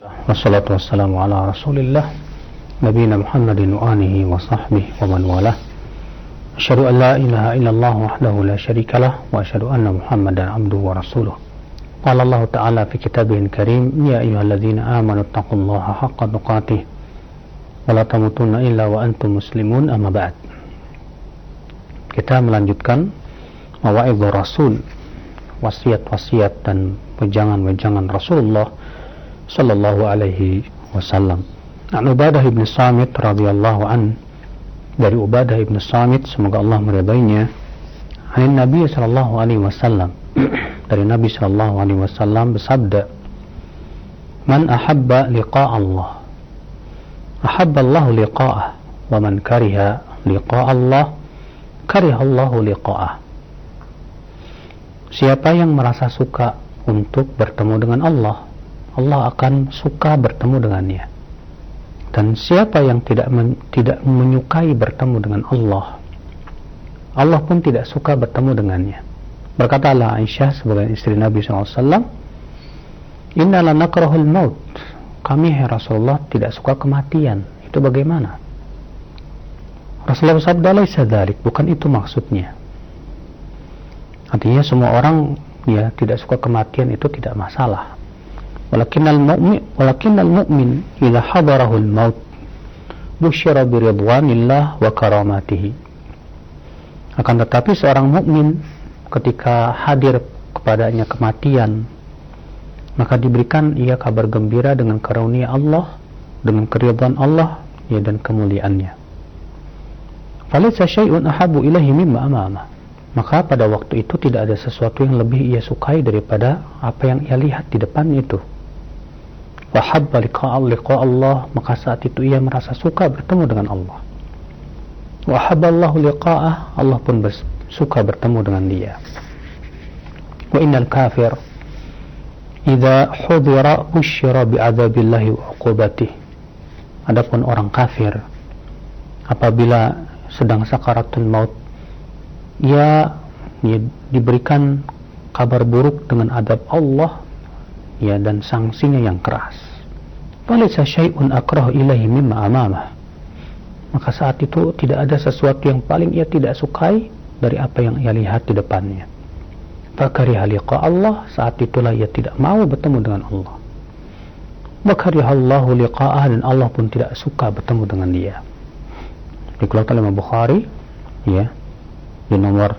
Wassalatu wassalamu ala rasulillah nabiyina Muhammadin wa alihi wa sahbihi wa man walah. Asyhadu an la ilaha illallah wahdahu la syarikalah wa asyhadu anna Muhammadan abduhu wa rasuluh. Qala Allah ta'ala fi kitabihil karim, ya ayyuhalladzina amanu taqullaha haqqa tuqatih wa la tamutunna illa wa antum muslimun, amma ba'd. Kita melanjutkan mawaidhur Rasul, wasiat-wasiat dan wejangan-wejangan Rasulullah sallallahu alaihi wasallam. An Ubadah ibn Samit radhiyallahu an, dari Ubadah ibn Samit, semoga Allah meridainya, an Nabi sallallahu alaihi wasallam, dari Nabi sallallahu alaihi wasallam bersabda, man ahabba liqa' Allah ahabba Allah liqa'ah, wa man kariha liqa' Allah kariha Allah liqa'ah. Siapa yang merasa suka untuk bertemu dengan Allah, Allah akan suka bertemu dengannya. Dan siapa yang tidak menyukai bertemu dengan Allah, Allah pun tidak suka bertemu dengannya. Berkatalah Aisyah sebagai istri Nabi SAW, inna la nakrahul maut, kami Rasulullah tidak suka kematian. Itu bagaimana? Rasulullah bersabda, laisa dzalik, bukan itu maksudnya. Artinya semua orang ya tidak suka kematian itu tidak masalah. Walakinnal mu'min idza hadarahul maut busyira bi ridwanillah wa karamatihi. Akan tetapi seorang mukmin ketika hadir kepadanya kematian, maka diberikan ia kabar gembira dengan karunia Allah, dengan keridhaan Allah ya, dan kemuliaannya. Falaysa syai'un ahabbu ilaihi mimma amamah. Maka pada waktu itu tidak ada sesuatu yang lebih ia sukai daripada apa yang ia lihat di depan itu. Wa habba liqa' Allah, maka saat itu ia merasa suka bertemu dengan Allah. Wa habba Allahu liqa'ah, Allah pun suka bertemu dengan dia. Wa innal kafir idza hudira busyira bi'adzabillahi wa 'uqubatih. Adapun orang kafir apabila sedang sakaratul maut, ia diberikan kabar buruk dengan adab Allah ya, dan sanksinya yang keras. Falaysa syai'un akrahu ilaihi mimma amamah. Maka saat itu tidak ada sesuatu yang paling ia tidak sukai dari apa yang ia lihat di depannya. Fakariha liqa' Allah, saat itulah ia tidak mau bertemu dengan Allah. Wakariha Allahu liqa'ah, dan Allah pun tidak suka bertemu dengan dia. Dikeluarkan oleh Bukhari ya, di nomor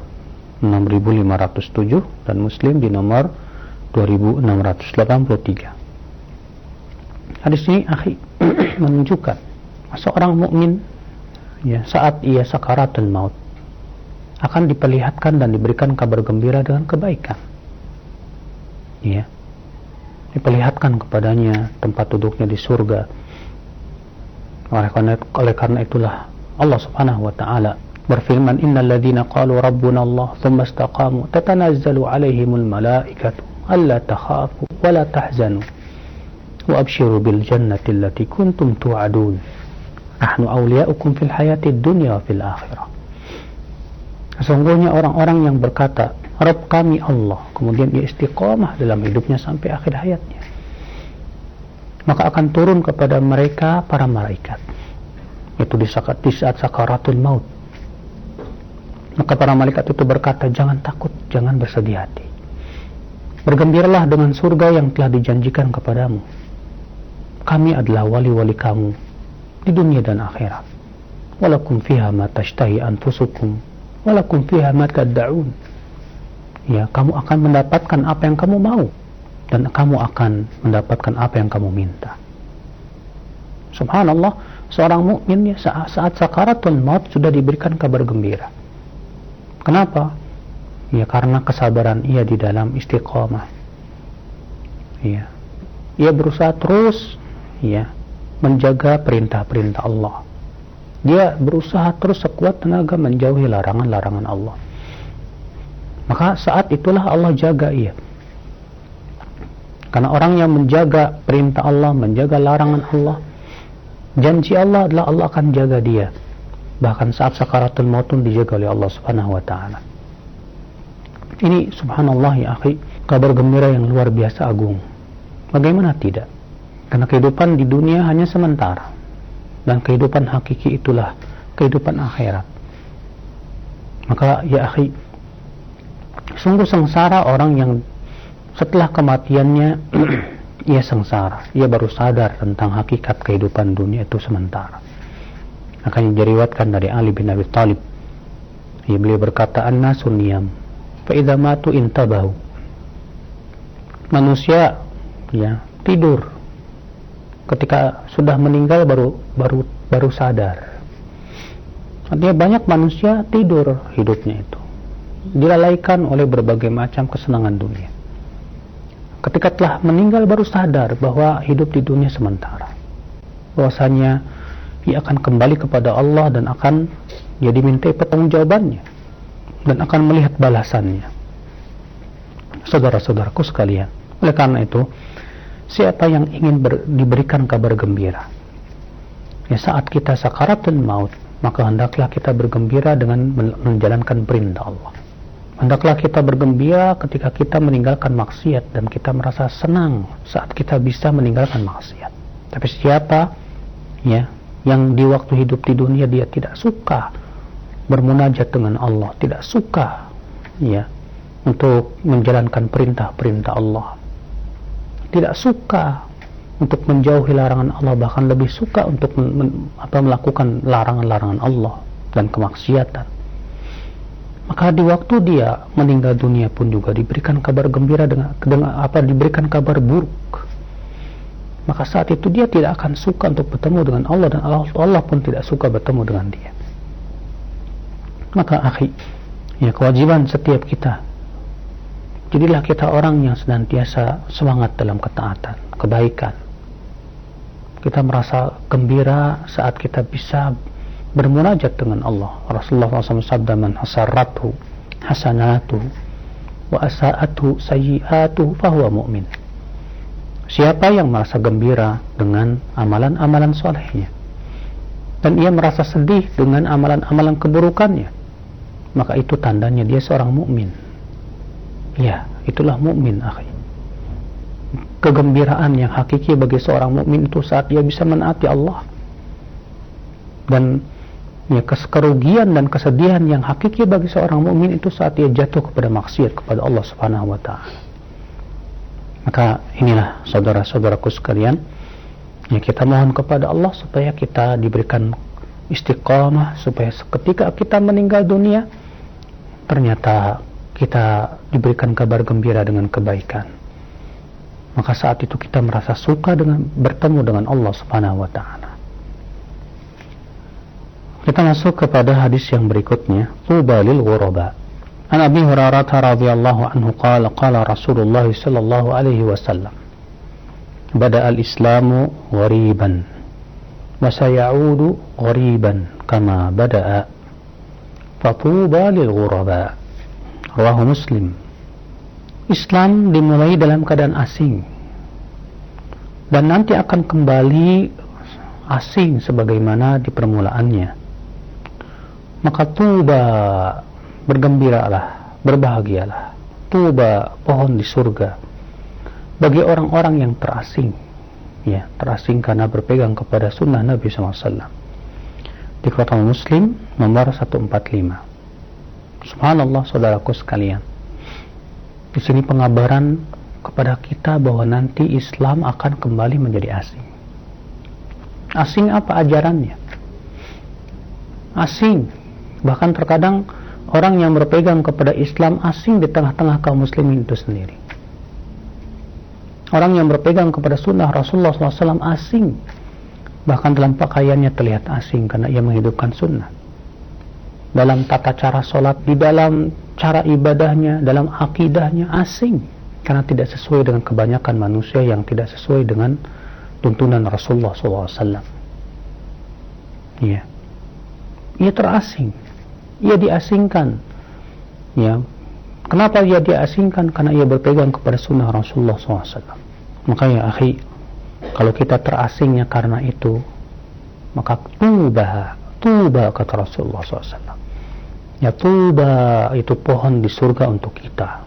6507 dan Muslim di nomor 2683. Hadis ini menunjukkan seorang mukmin ya, saat ia sakaratul maut akan diperlihatkan dan diberikan kabar gembira dengan kebaikan. Ya. Diperlihatkan kepadanya tempat duduknya di surga. Oleh karena itulah Allah Subhanahu wa taala berfirman, innal ladzina qalu rabbuna Allah tsumma istaqamu tatanazzalu alaihimul malaikatu alla takhafu wa la tahzanu wa abshiru bil jannati allati kuntum tu'adun nahnu awliya'ukum fil hayatid dunya wa fil akhirah. Sesungguhnya orang-orang yang berkata Rabb kami Allah, kemudian ia istiqamah dalam hidupnya sampai akhir hayatnya, maka akan turun kepada mereka para malaikat, itu di saat sakaratul maut. Maka para malaikat itu berkata, jangan takut, jangan bersedih hati, bergembiralah dengan surga yang telah dijanjikan kepadamu. Kami adalah wali-wali kamu di dunia dan akhirat. Walakum fiha ma tashtahi anfusukum walakum fiha ma tad'un. Ya, kamu akan mendapatkan apa yang kamu mau dan kamu akan mendapatkan apa yang kamu minta. Subhanallah, seorang mukmin ya, saat sakaratul maut sudah diberikan kabar gembira. Kenapa? Ya, karena kesabaran ia di dalam istiqamah. Ya. Ia berusaha terus ya menjaga perintah-perintah Allah. Dia berusaha terus sekuat tenaga menjauhi larangan-larangan Allah. Maka saat itulah Allah jaga ia. Karena orang yang menjaga perintah Allah, menjaga larangan Allah, janji Allah adalah Allah akan jaga dia. Bahkan saat sakaratul maut pun dijaga oleh Allah Subhanahu wa taala. Ini subhanallah ya akhi, kabar gembira yang luar biasa agung. Bagaimana tidak? Karena kehidupan di dunia hanya sementara, dan kehidupan hakiki itulah kehidupan akhirat. Maka ya akhi, sungguh sengsara orang yang setelah kematiannya ia sengsara, ia baru sadar tentang hakikat kehidupan dunia itu sementara. Makanya diriwayatkan dari Ali bin Abi Thalib, beliau berkata, "An-nasu niyam, fa idza matu intabahu." Manusia tidur, ketika sudah meninggal baru sadar. Artinya banyak manusia tidur hidupnya itu, dilalaikan oleh berbagai macam kesenangan dunia. Ketika telah meninggal baru sadar bahwa hidup di dunia sementara, bahwasanya ia akan kembali kepada Allah dan akan dimintai pertanggungjawabannya dan akan melihat balasannya. Saudara-saudaraku sekalian, oleh karena itu, siapa yang ingin diberikan kabar gembira saat kita sakaratul maut, maka hendaklah kita bergembira dengan menjalankan perintah Allah. Hendaklah kita bergembira ketika kita meninggalkan maksiat, dan kita merasa senang saat kita bisa meninggalkan maksiat. Tapi siapa yang di waktu hidup di dunia dia tidak suka bermunajat dengan Allah, tidak suka untuk menjalankan perintah-perintah Allah, tidak suka untuk menjauhi larangan Allah, bahkan lebih suka untuk melakukan larangan-larangan Allah dan kemaksiatan, maka di waktu dia meninggal dunia pun juga diberikan kabar gembira dengan diberikan kabar buruk. Maka saat itu dia tidak akan suka untuk bertemu dengan Allah, dan Allah pun tidak suka bertemu dengan dia. Maka akhi, kewajiban setiap kita, jadilah kita orang yang senantiasa semangat dalam ketaatan, kebaikan. Kita merasa gembira saat kita bisa bermunajat dengan Allah. Rasulullah SAW sabda, "Man hasarrathu hasanatu wa asa'atu sayyi'atu fahuwa mu'min." Siapa yang merasa gembira dengan amalan-amalan solehnya, dan ia merasa sedih dengan amalan-amalan keburukannya, maka itu tandanya dia seorang mukmin. Itulah mukmin, akhi. Kegembiraan yang hakiki bagi seorang mukmin itu saat dia bisa menaati Allah, dan kerugian dan kesedihan yang hakiki bagi seorang mukmin itu saat dia jatuh kepada maksiat kepada Allah Subhanahu wa taala. Maka inilah saudara-saudaraku sekalian, kita mohon kepada Allah supaya kita diberikan istiqamah, supaya ketika kita meninggal dunia ternyata kita diberikan kabar gembira dengan kebaikan. Maka saat itu kita merasa suka dengan bertemu dengan Allah Subhanahu wa taala. Kita masuk kepada hadis yang berikutnya, tuba lil ghuraba. An Abi Hurairah radhiyallahu anhu qala qala Rasulullah sallallahu alaihi wasallam, bada al-islamu ghariban wa sayaudu ghariban kama bada'a, fatuba lil ghuraba. Rawahu Muslim. Islam dimulai dalam keadaan asing, dan nanti akan kembali asing sebagaimana di permulaannya. Maka tuba, bergembiralah, berbahagialah, tuba, pohon di surga, bagi orang-orang yang terasing, terasing karena berpegang kepada sunnah Nabi SAW. Dikeluarkan Muslim nomor 145. Subhanallah, saudaraku sekalian, di sini pengabaran kepada kita bahwa nanti Islam akan kembali menjadi asing. Asing apa ajarannya? Asing. Bahkan terkadang orang yang berpegang kepada Islam asing di tengah-tengah kaum muslimin itu sendiri. Orang yang berpegang kepada sunnah Rasulullah SAW asing. Bahkan dalam pakaiannya terlihat asing karena ia menghidupkan sunnah. Dalam tata cara sholat, di dalam cara ibadahnya, dalam akidahnya asing, karena tidak sesuai dengan kebanyakan manusia yang tidak sesuai dengan tuntunan Rasulullah SAW. Ia terasing, ia diasingkan. Kenapa ia diasingkan? Karena ia berpegang kepada sunnah Rasulullah SAW. Maka ya akhi, kalau kita terasingnya karena itu, maka tuba kata Rasulullah SAW. Tuba itu pohon di surga untuk kita.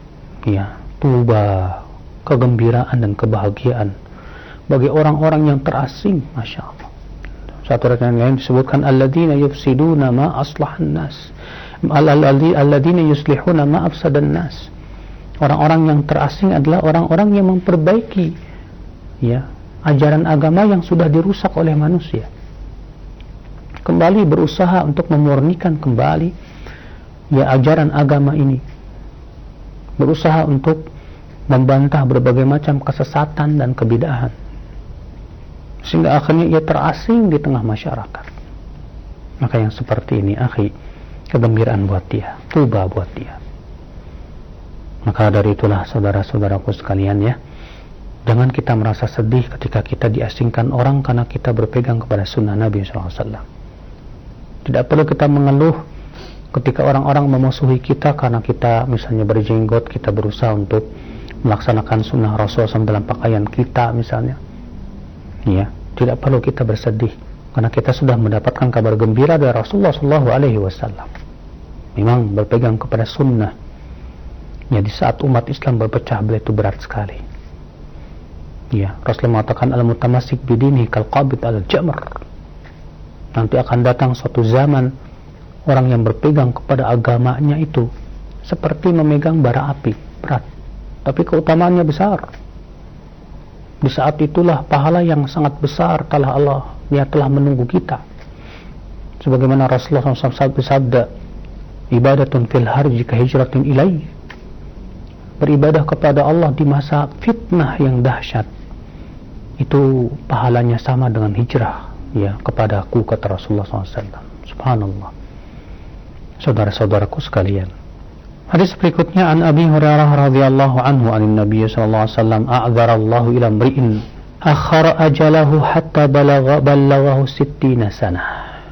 Tuba, kegembiraan dan kebahagiaan bagi orang-orang yang terasing. Masya Allah. Satu ayat yang lain disebutkan alladzina yufsiduna ma aslahan nas, alladzina yuslihuna ma afsadan nas. Orang-orang yang terasing adalah orang-orang yang memperbaiki ajaran agama yang sudah dirusak oleh manusia. Kembali berusaha untuk memurnikan kembali ajaran agama ini. Berusaha untuk membantah berbagai macam kesesatan dan kebid'ahan. Sehingga akhirnya ia terasing di tengah masyarakat. Maka yang seperti ini, akhi, kegembiraan buat dia, tuba buat dia. Maka dari itulah saudara-saudaraku sekalian jangan kita merasa sedih ketika kita diasingkan orang karena kita berpegang kepada sunnah Nabi SAW. Tidak perlu kita mengeluh ketika orang-orang memusuhi kita karena kita misalnya berjenggot, kita berusaha untuk melaksanakan sunnah Rasul SAW dalam pakaian kita misalnya. Tidak perlu kita bersedih karena kita sudah mendapatkan kabar gembira dari Rasulullah SAW. Memang berpegang kepada sunnah di saat umat Islam berpecah belah itu berat sekali. Rasulullah mengatakan al-mutamassik bidinihi kal-qabid al-jamr. Nanti akan datang suatu zaman orang yang berpegang kepada agamanya itu seperti memegang bara api, berat, tapi keutamaannya besar. Di saat itulah pahala yang sangat besar telah Allah telah menunggu kita. Sebagaimana Rasulullah SAW bersabda, ibadatun fil harji ka hijratin ilaih. Beribadah kepada Allah di masa fitnah yang dahsyat itu pahalanya sama dengan hijrah kepadaku, kata Rasulullah SAW. Subhanallah. Saudara-saudaraku sekalian, hadis berikutnya an Abi Hurairah radhiyallahu anhu anin Nabi sallallahu alaihi wasallam a'dzara Allah ila mri'in akhara ajalahu hatta balaghahu 60 sanah.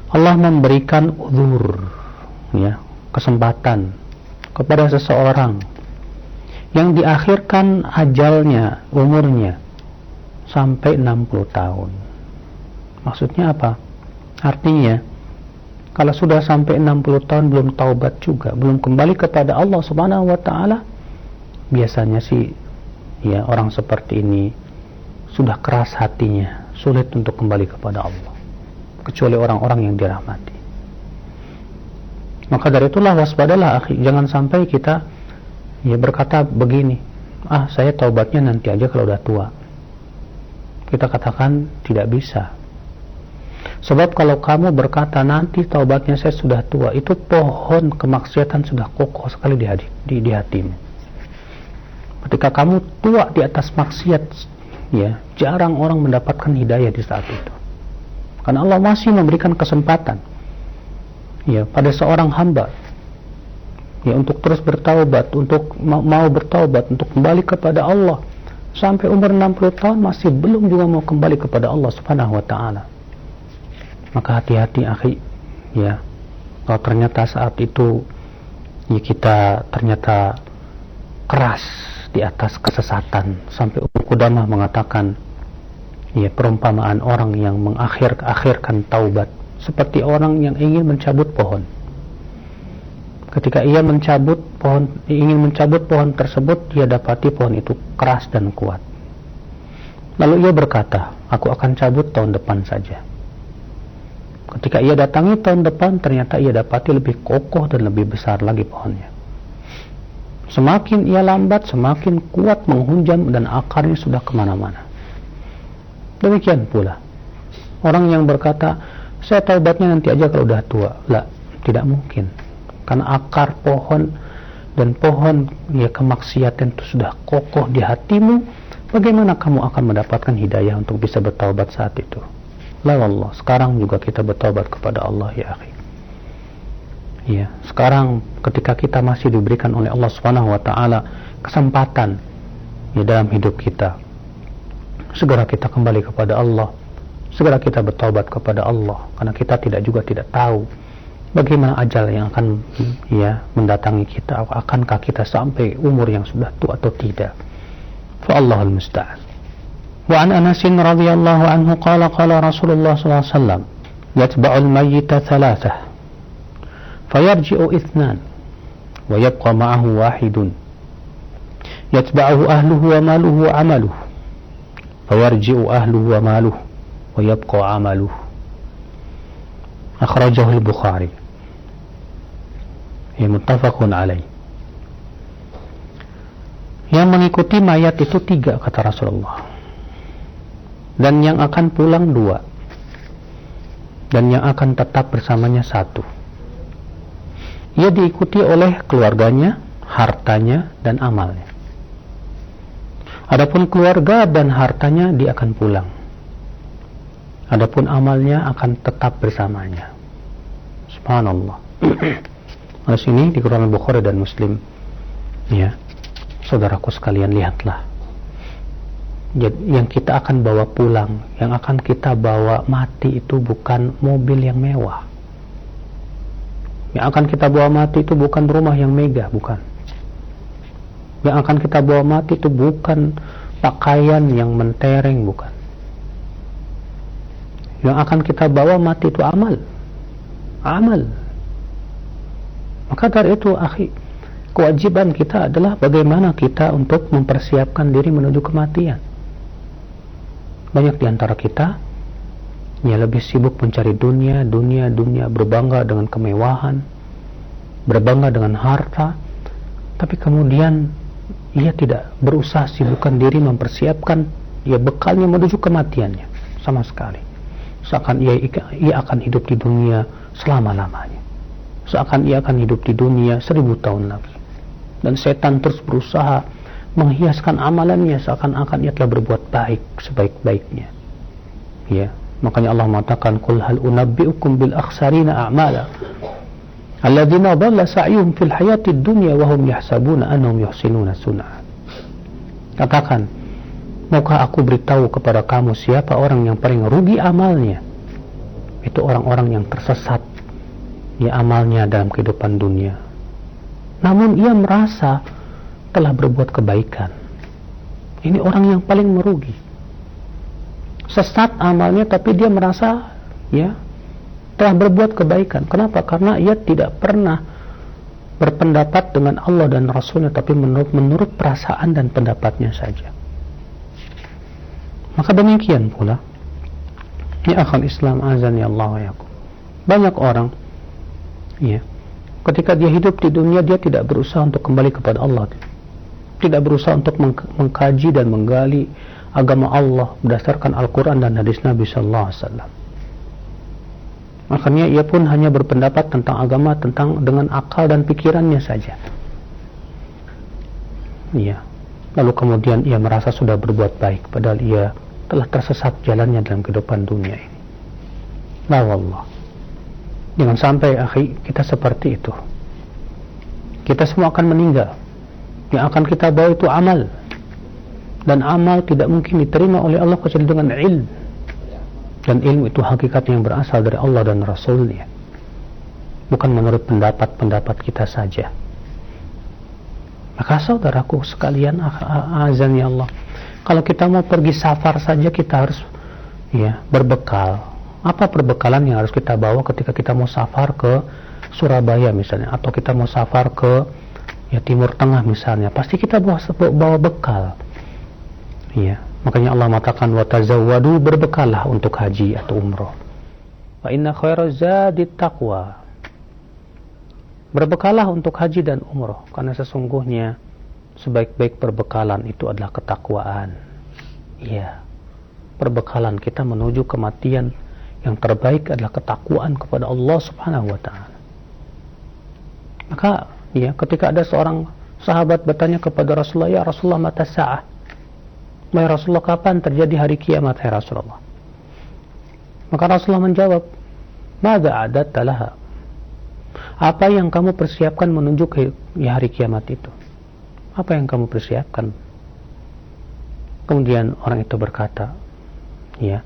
Allah memberikan uzur kesempatan kepada seseorang yang diakhirkan ajalnya, umurnya sampai 60 tahun. Maksudnya apa? Artinya kalau sudah sampai 60 tahun belum taubat juga, belum kembali kepada Allah Subhanahu wa taala, biasanya sih orang seperti ini sudah keras hatinya, sulit untuk kembali kepada Allah, kecuali orang-orang yang dirahmati. Maka dari itulah waspadalah, akhi, jangan sampai kita berkata begini, saya taubatnya nanti aja kalau udah tua. Kita katakan tidak bisa. Sebab kalau kamu berkata nanti taubatnya saya sudah tua, itu pohon kemaksiatan sudah kokoh sekali di hatimu. Ketika kamu tua di atas maksiat, jarang orang mendapatkan hidayah di saat itu. Karena Allah masih memberikan kesempatan pada seorang hamba untuk terus bertaubat, untuk mau bertaubat, untuk kembali kepada Allah. Sampai umur 60 tahun masih belum juga mau kembali kepada Allah Subhanahu wa taala. Maka hati-hati, akhi, kalau ternyata saat itu kita ternyata keras di atas kesesatan, sampai Qudamah mengatakan perumpamaan orang yang mengakhirkan taubat seperti orang yang ingin mencabut pohon. Ketika ia ingin mencabut pohon tersebut, dia dapati pohon itu keras dan kuat. Lalu ia berkata, aku akan cabut tahun depan saja. Ketika ia datangi tahun depan, ternyata ia dapati lebih kokoh dan lebih besar lagi pohonnya. Semakin ia lambat, semakin kuat menghunjam dan akarnya sudah kemana-mana. Demikian pula orang yang berkata, saya taubatnya nanti aja kalau udah tua. Tidak mungkin. Karena akar pohon dan pohon kemaksiatan itu sudah kokoh di hatimu. Bagaimana kamu akan mendapatkan hidayah untuk bisa bertaubat saat itu? La wallah, sekarang juga kita bertaubat kepada Allah, ya akhi. Sekarang ketika kita masih diberikan oleh Allah Subhanahu wa taala kesempatan dalam hidup kita, segera kita kembali kepada Allah, segera kita bertaubat kepada Allah, karena kita tidak tahu bagaimana ajal yang akan mendatangi kita. Akankah kita sampai umur yang sudah tua atau tidak? Fa Allahul musta'an. Wa an Anas radhiyallahu anhu qala Rasulullah sallallahu alaihi wasallam yatba'ul mayyita thalathah fayarji'u ithnan wa yabqa ma'ahu wahidun yatba'uhu ahluhu wa maluhu wa amaluhu fayarji'u ahluhu wa maluhu wa yabqa 'amaluhu. Akhrajahu al-Bukhari. Ya, muttafaqun alaih. Yang mengikuti mayat itu 3 kata Rasulullah, dan yang akan pulang 2, dan yang akan tetap bersamanya 1. Ia diikuti oleh keluarganya, hartanya, dan amalnya. Adapun keluarga dan hartanya dia akan pulang, adapun amalnya akan tetap bersamanya. Subhanallah. Hadis ini dikeluarkan Bukhari dan Muslim. Ya, saudaraku sekalian, lihatlah. Yang kita akan bawa pulang, yang akan kita bawa mati itu bukan mobil yang mewah. Yang akan kita bawa mati itu bukan rumah yang megah, bukan. Yang akan kita bawa mati itu bukan pakaian yang mentereng, bukan. Yang akan kita bawa mati itu amal. Amal. Maka dari itu, akhi, kewajiban kita adalah bagaimana kita untuk mempersiapkan diri menuju kematian. Banyak di antara kita ya lebih sibuk mencari dunia, berbangga dengan kemewahan, berbangga dengan harta, tapi kemudian ia tidak berusaha sibukkan diri mempersiapkan ya bekalnya menuju kematiannya sama sekali. Seakan ia akan hidup di dunia selama-lamanya. Seakan ia akan hidup di dunia 1000 tahun lagi. Dan setan terus berusaha menghiaskan amalannya seakan-akan ia telah berbuat baik sebaik-baiknya. Ya, makanya Allah mengatakan, "Qul hal unabbi'ukum bil akhsarina a'mala alladzina dhalla sa'yuhum fil hayatid dunya wa hum yahsabuna annahum yuhsinuna sun'a." Katakan, maukah aku beritahu kepada kamu siapa orang yang paling rugi amalnya? Itu orang-orang yang tersesat ya amalnya dalam kehidupan dunia, namun ia merasa telah berbuat kebaikan. Ini orang yang paling merugi. Sesat amalnya tapi dia merasa ya telah berbuat kebaikan. Kenapa? Karena ia tidak pernah berpendapat dengan Allah dan Rasulnya, tapi menurut perasaan dan pendapatnya saja. Maka demikian pula ya akhal Islam, azani Allah wa yakum, banyak orang ya ketika dia hidup di dunia dia tidak berusaha untuk kembali kepada Allah, tidak berusaha untuk mengkaji dan menggali agama Allah berdasarkan Al-Quran dan hadis Nabi Sallallahu Alaihi Wasallam. Makanya ia pun hanya berpendapat tentang agama dengan akal dan pikirannya saja. Iya. Lalu kemudian ia merasa sudah berbuat baik, padahal ia telah tersesat jalannya dalam kehidupan dunia ini. La wallah. Jangan sampai akhi kita seperti itu. Kita semua akan meninggal. Yang akan kita bawa itu amal, dan amal tidak mungkin diterima oleh Allah kecuali dengan ilmu, dan ilmu itu hakikat yang berasal dari Allah dan Rasulnya, bukan menurut pendapat kita saja. Maka saudaraku sekalian, azan ya Allah, kalau kita mau pergi safar saja kita harus ya berbekal. Apa perbekalan yang harus kita bawa ketika kita mau safar ke Surabaya misalnya, atau kita mau safar ke ya Timur Tengah misalnya? Pasti kita bawa bekal. Ya, makanya Allah mengatakan wa tazawwadu, berbekallah untuk haji atau umrah. Wa inna khairaz zadit taqwa. Berbekallah untuk haji dan umrah, karena sesungguhnya sebaik-baik perbekalan itu adalah ketakwaan. Iya. Perbekalan kita menuju kematian yang terbaik adalah ketakwaan kepada Allah Subhanahu wa taala. Maka ya, ketika ada seorang sahabat bertanya kepada Rasulullah, "Ya Rasulullah, mata sa'ah?" "Ya Rasulullah, kapan terjadi hari kiamat ya Rasulullah?" Maka Rasulullah menjawab, "Madza a'dadta laha?" Apa yang kamu persiapkan menuju ke hari kiamat itu? Apa yang kamu persiapkan? Kemudian orang itu berkata, ya,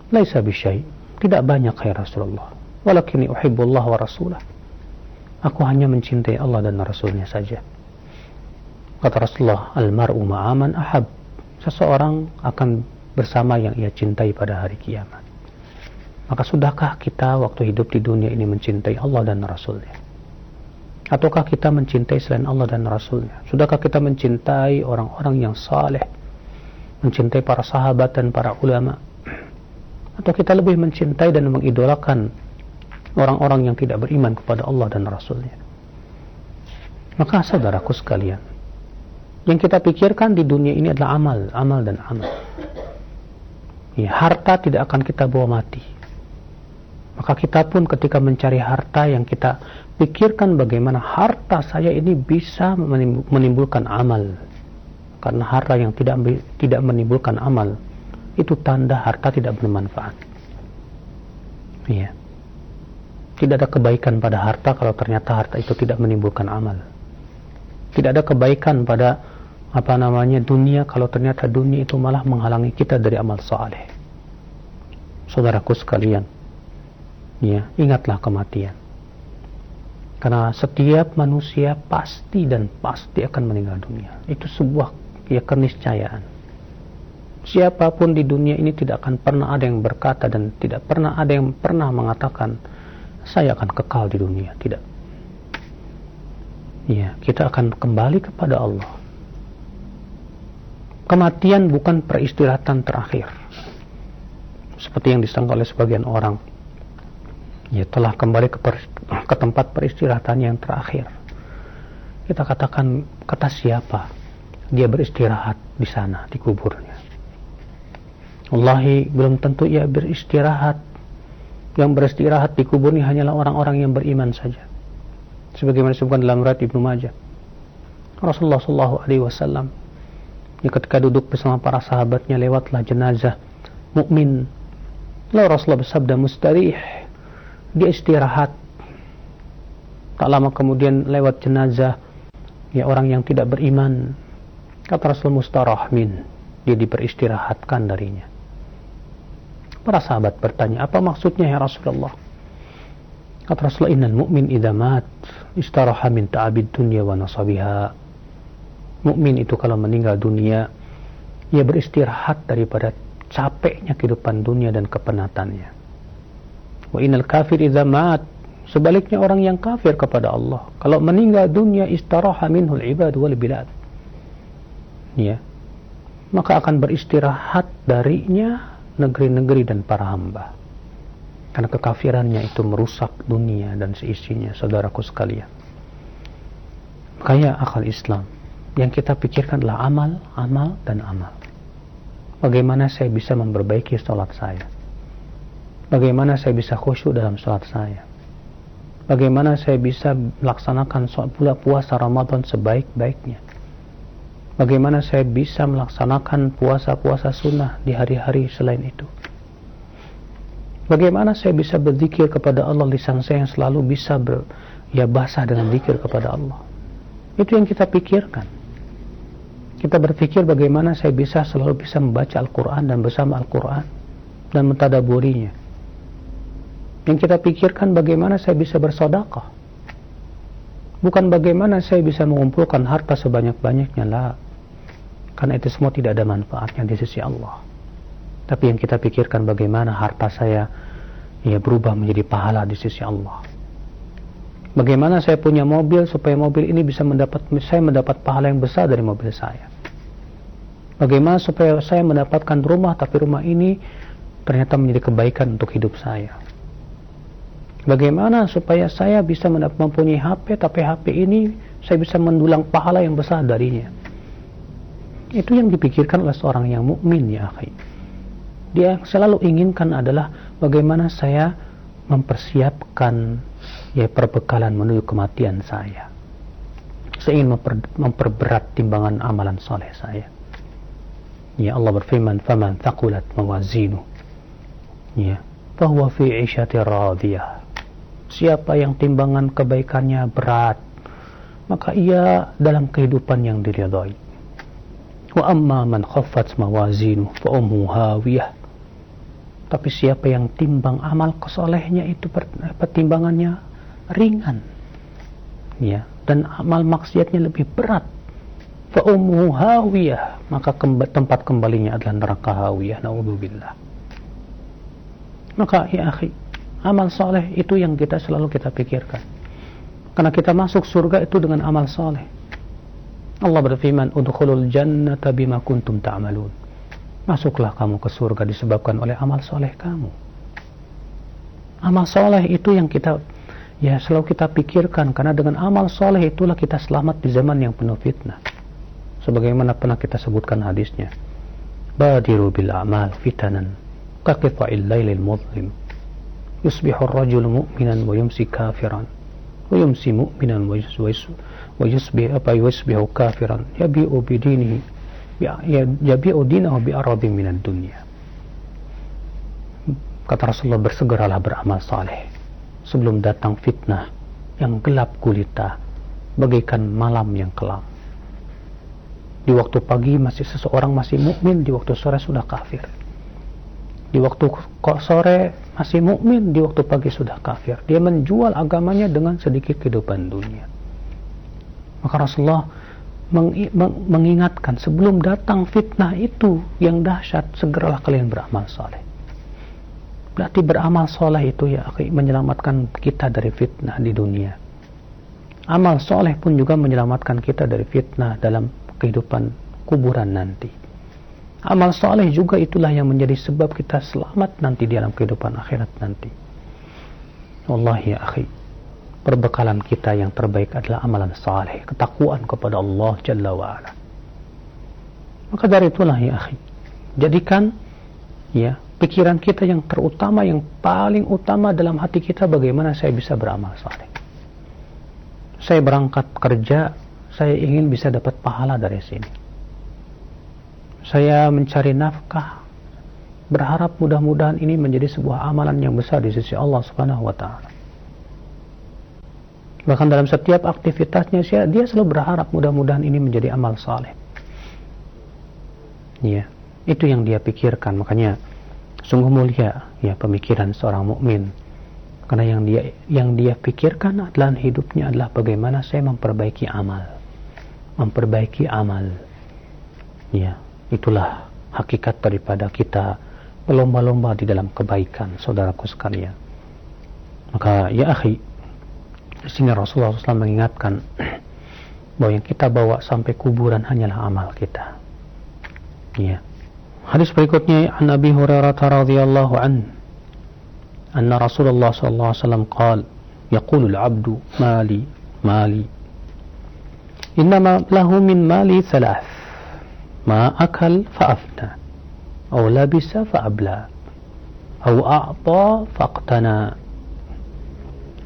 "Laisa bisyai." Tidak banyak ya Rasulullah. "Walakinni uhibbullah wa rasulah." Aku hanya mencintai Allah dan Rasulnya saja. Kata Rasulullah, "Al-mar'u ma'aman ahab." Seseorang akan bersama yang ia cintai pada hari kiamat. Maka sudahkah kita waktu hidup di dunia ini mencintai Allah dan Rasulnya? Ataukah kita mencintai selain Allah dan Rasulnya? Sudahkah kita mencintai orang-orang yang saleh, mencintai para sahabat dan para ulama, atau kita lebih mencintai dan mengidolakan orang-orang yang tidak beriman kepada Allah dan Rasulnya? Maka saudaraku sekalian, yang kita pikirkan di dunia ini adalah amal dan amal. Ya, harta tidak akan kita bawa mati. Maka kita pun ketika mencari harta, yang kita pikirkan bagaimana harta saya ini bisa menimbulkan amal. Karena harta yang tidak menimbulkan amal, itu tanda harta tidak bermanfaat. Iya. Tidak ada kebaikan pada harta kalau ternyata harta itu tidak menimbulkan amal. Tidak ada kebaikan pada dunia kalau ternyata dunia itu malah menghalangi kita dari amal saleh. Saudaraku sekalian, ya, ingatlah kematian. Karena setiap manusia pasti akan meninggal dunia. Itu sebuah keniscayaan. Siapapun di dunia ini tidak akan pernah ada yang berkata dan tidak pernah ada yang pernah mengatakan saya akan kekal di dunia. Tidak. Ya, kita akan kembali kepada Allah. Kematian bukan peristirahatan terakhir, seperti yang disangka oleh sebagian orang. Ya, telah kembali ke tempat peristirahatan yang terakhir. Kita katakan, kata siapa dia beristirahat di sana, di kuburnya? Wallahi, belum tentu ia beristirahat. Yang beristirahat di kubur ini hanyalah orang-orang yang beriman saja. Sebagaimana disebutkan dalam riwayat Ibnu Majah, Rasulullah SAW ketika duduk bersama para sahabatnya, lewatlah jenazah mukmin. Lalu Rasulullah bersabda, mustarih, dia istirahat. Tak lama kemudian lewat jenazah orang yang tidak beriman. Kata Rasul, mustarahmin, dia diberistirahatkan darinya. Para sahabat bertanya, apa maksudnya ya Rasulullah? Kata Rasulullah, innal mu'min idza mat istaraha min ta'abid dunya wa nasabiha. Mukmin itu kalau meninggal dunia, ia beristirahat daripada capeknya kehidupan dunia dan kepenatannya. Wa innal kafir idza mat, sebaliknya orang yang kafir kepada Allah, kalau meninggal dunia istaraha minhul ibad wal bilad. Ya. Maka akan beristirahat darinya negeri-negeri dan para hamba. Karena kekafirannya itu merusak dunia dan seisinya, saudaraku sekalian. Makanya akal Islam yang kita pikirkan adalah amal, dan amal. Bagaimana saya bisa memperbaiki salat saya? Bagaimana saya bisa khusyuk dalam salat saya? Bagaimana saya bisa melaksanakan puasa Ramadan sebaik-baiknya? Bagaimana saya bisa melaksanakan puasa-puasa sunnah di hari-hari selain itu? Bagaimana saya bisa berzikir kepada Allah, lisan saya yang selalu bisa basah dengan zikir kepada Allah? Itu yang kita pikirkan. Kita berpikir bagaimana saya selalu bisa membaca Al-Quran dan bersama Al-Quran dan mentadaburinya. Yang kita pikirkan bagaimana saya bisa bersedekah. Bukan bagaimana saya bisa mengumpulkan harta sebanyak-banyaknya, lah. Karena itu semua tidak ada manfaatnya di sisi Allah. Tapi yang kita pikirkan bagaimana harta saya berubah menjadi pahala di sisi Allah. Bagaimana saya punya mobil supaya mobil ini bisa saya mendapat pahala yang besar dari mobil saya. Bagaimana supaya saya mendapatkan rumah, tapi rumah ini ternyata menjadi kebaikan untuk hidup saya. Bagaimana supaya saya bisa mempunyai HP, tapi HP ini saya bisa mendulang pahala yang besar darinya. Itu yang dipikirkan oleh seorang yang mukmin, ya akhi. Dia selalu inginkan adalah bagaimana saya mempersiapkan perbekalan menuju kematian saya. Saya ingin memperberat timbangan amalan soleh saya. Ya, Allah berfirman, faman thaqulat mawazinu, fahuwa fi 'ishatir radiyah. Siapa yang timbangan kebaikannya berat, maka ia dalam kehidupan yang diridhai. Wa amma man khaffat mawazinu fa ummuhu hawiyah. Tapi siapa yang timbang amal kesolehnya itu timbangannya ringan, dan amal maksiatnya lebih berat, fa ummuhu hawiyah, maka tempat kembalinya adalah neraka hawiyah, naudzubillah. Maka ya akhi, amal soleh itu yang selalu kita pikirkan. Karena kita masuk surga itu dengan amal soleh. Allah berfirman, udkhulul jannata bima kuntum ta'malun. Masuklah kamu ke surga disebabkan oleh amal soleh kamu. Amal soleh itu yang kita selalu kita pikirkan, karena dengan amal soleh itulah kita selamat di zaman yang penuh fitnah. Sebagaimana pernah kita sebutkan hadisnya, badiru bil a'mal fitanan kaqita'il lailil mudlim yusbihu ar-rajulu mu'minan wa yumsi kafiran wa yumsi mu'minan wa yusbihu kafiran yabi'u bidinihi yabi'u dinahu bi'aradin minad dunya. Kata Rasulullah, bersegeralah beramal saleh sebelum datang fitnah yang gelap gulita bagaikan malam yang kelam. Di waktu pagi seseorang masih mukmin, di waktu sore sudah kafir. Di waktu sore masih mukmin, di waktu pagi sudah kafir. Dia menjual agamanya dengan sedikit kehidupan dunia. Maka Rasulullah mengingatkan, sebelum datang fitnah itu yang dahsyat, segeralah kalian beramal saleh. Berarti beramal saleh itu menyelamatkan kita dari fitnah di dunia. Amal saleh pun juga menyelamatkan kita dari fitnah dalam kehidupan kuburan nanti. Amal saleh juga itulah yang menjadi sebab kita selamat nanti di dalam kehidupan akhirat nanti. Wallahi ya akhi, perbekalan kita yang terbaik adalah amalan saleh, ketakwaan kepada Allah Jalla wa'ala. Maka dari itulah ya akhi, jadikan pikiran kita yang terutama, yang paling utama dalam hati kita, bagaimana saya bisa beramal saleh. Saya berangkat kerja, saya ingin bisa dapat pahala dari sini. Saya mencari nafkah, berharap mudah-mudahan ini menjadi sebuah amalan yang besar di sisi Allah Subhanahu wa taala. Bahkan dalam setiap aktivitasnya dia selalu berharap mudah-mudahan ini menjadi amal saleh. Itu yang dia pikirkan. Makanya sungguh mulia pemikiran seorang mukmin. Karena yang dia pikirkan adalah hidupnya adalah bagaimana saya memperbaiki amal. Itulah hakikat daripada kita berlomba-lomba di dalam kebaikan, saudaraku sekalian. Maka ya akhi, di sini Rasulullah SAW mengingatkan bahwa yang kita bawa sampai kuburan hanyalah amal kita. Hadis berikutnya, an Abi Hurairah radhiyallahu anhu, anna Rasulullah sallallahu alaihi wasallam qala, yaqulu al-'abdu mali innama lahu min mali thalath, ma akal fa afna, aw labisa fa abla, aw a'ta faqtana,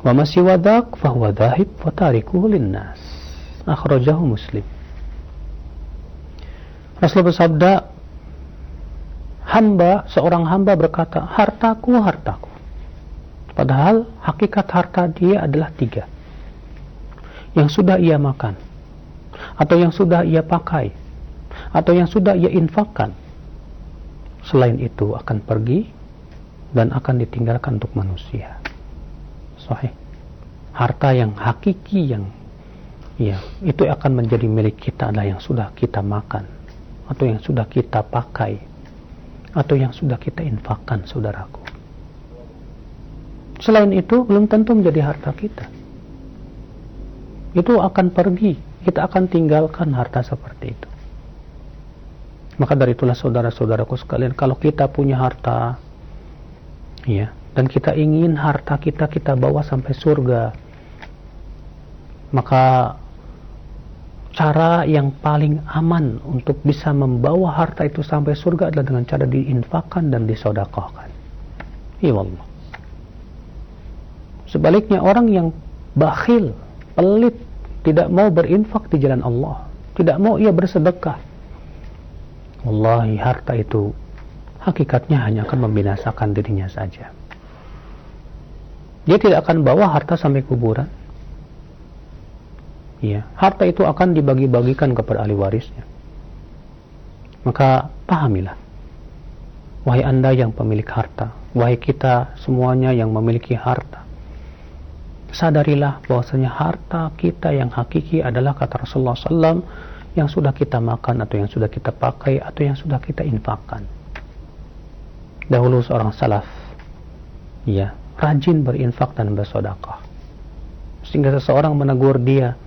wa ma siwa dhak fa huwa dhahib wa tarikuhu linnas. Akhrajahu Muslim. Rasulullah bersabda, seorang hamba berkata, hartaku. Padahal hakikat harta dia adalah 3. Yang sudah ia makan, atau yang sudah ia pakai, atau yang sudah ia infakkan. Selain itu akan pergi dan akan ditinggalkan untuk manusia. Sahih. Harta yang hakiki itu akan menjadi milik kita adalah yang sudah kita makan, atau yang sudah kita pakai, atau yang sudah kita infakkan, saudaraku. Selain itu belum tentu menjadi harta kita. Itu akan pergi, kita akan tinggalkan harta seperti itu. Maka dari itulah saudara-saudaraku sekalian, kalau kita punya harta dan kita ingin harta kita bawa sampai surga, maka cara yang paling aman untuk bisa membawa harta itu sampai surga adalah dengan cara diinfakkan dan disedekahkan. Ya Allah. Sebaliknya orang yang bakhil, pelit, tidak mau berinfak di jalan Allah, tidak mau ia bersedekah, wallahi harta itu hakikatnya hanya akan membinasakan dirinya saja. Dia tidak akan bawa harta sampai kuburan. Harta itu akan dibagi-bagikan kepada ahli warisnya. Maka pahamilah, wahai Anda yang pemilik harta, wahai kita semuanya yang memiliki harta, sadarilah bahwasanya harta kita yang hakiki adalah, kata Rasulullah SAW, yang sudah kita makan, atau yang sudah kita pakai, atau yang sudah kita infakkan. Dahulu seorang salaf rajin berinfak dan bersedekah, sehingga seseorang menegur dia,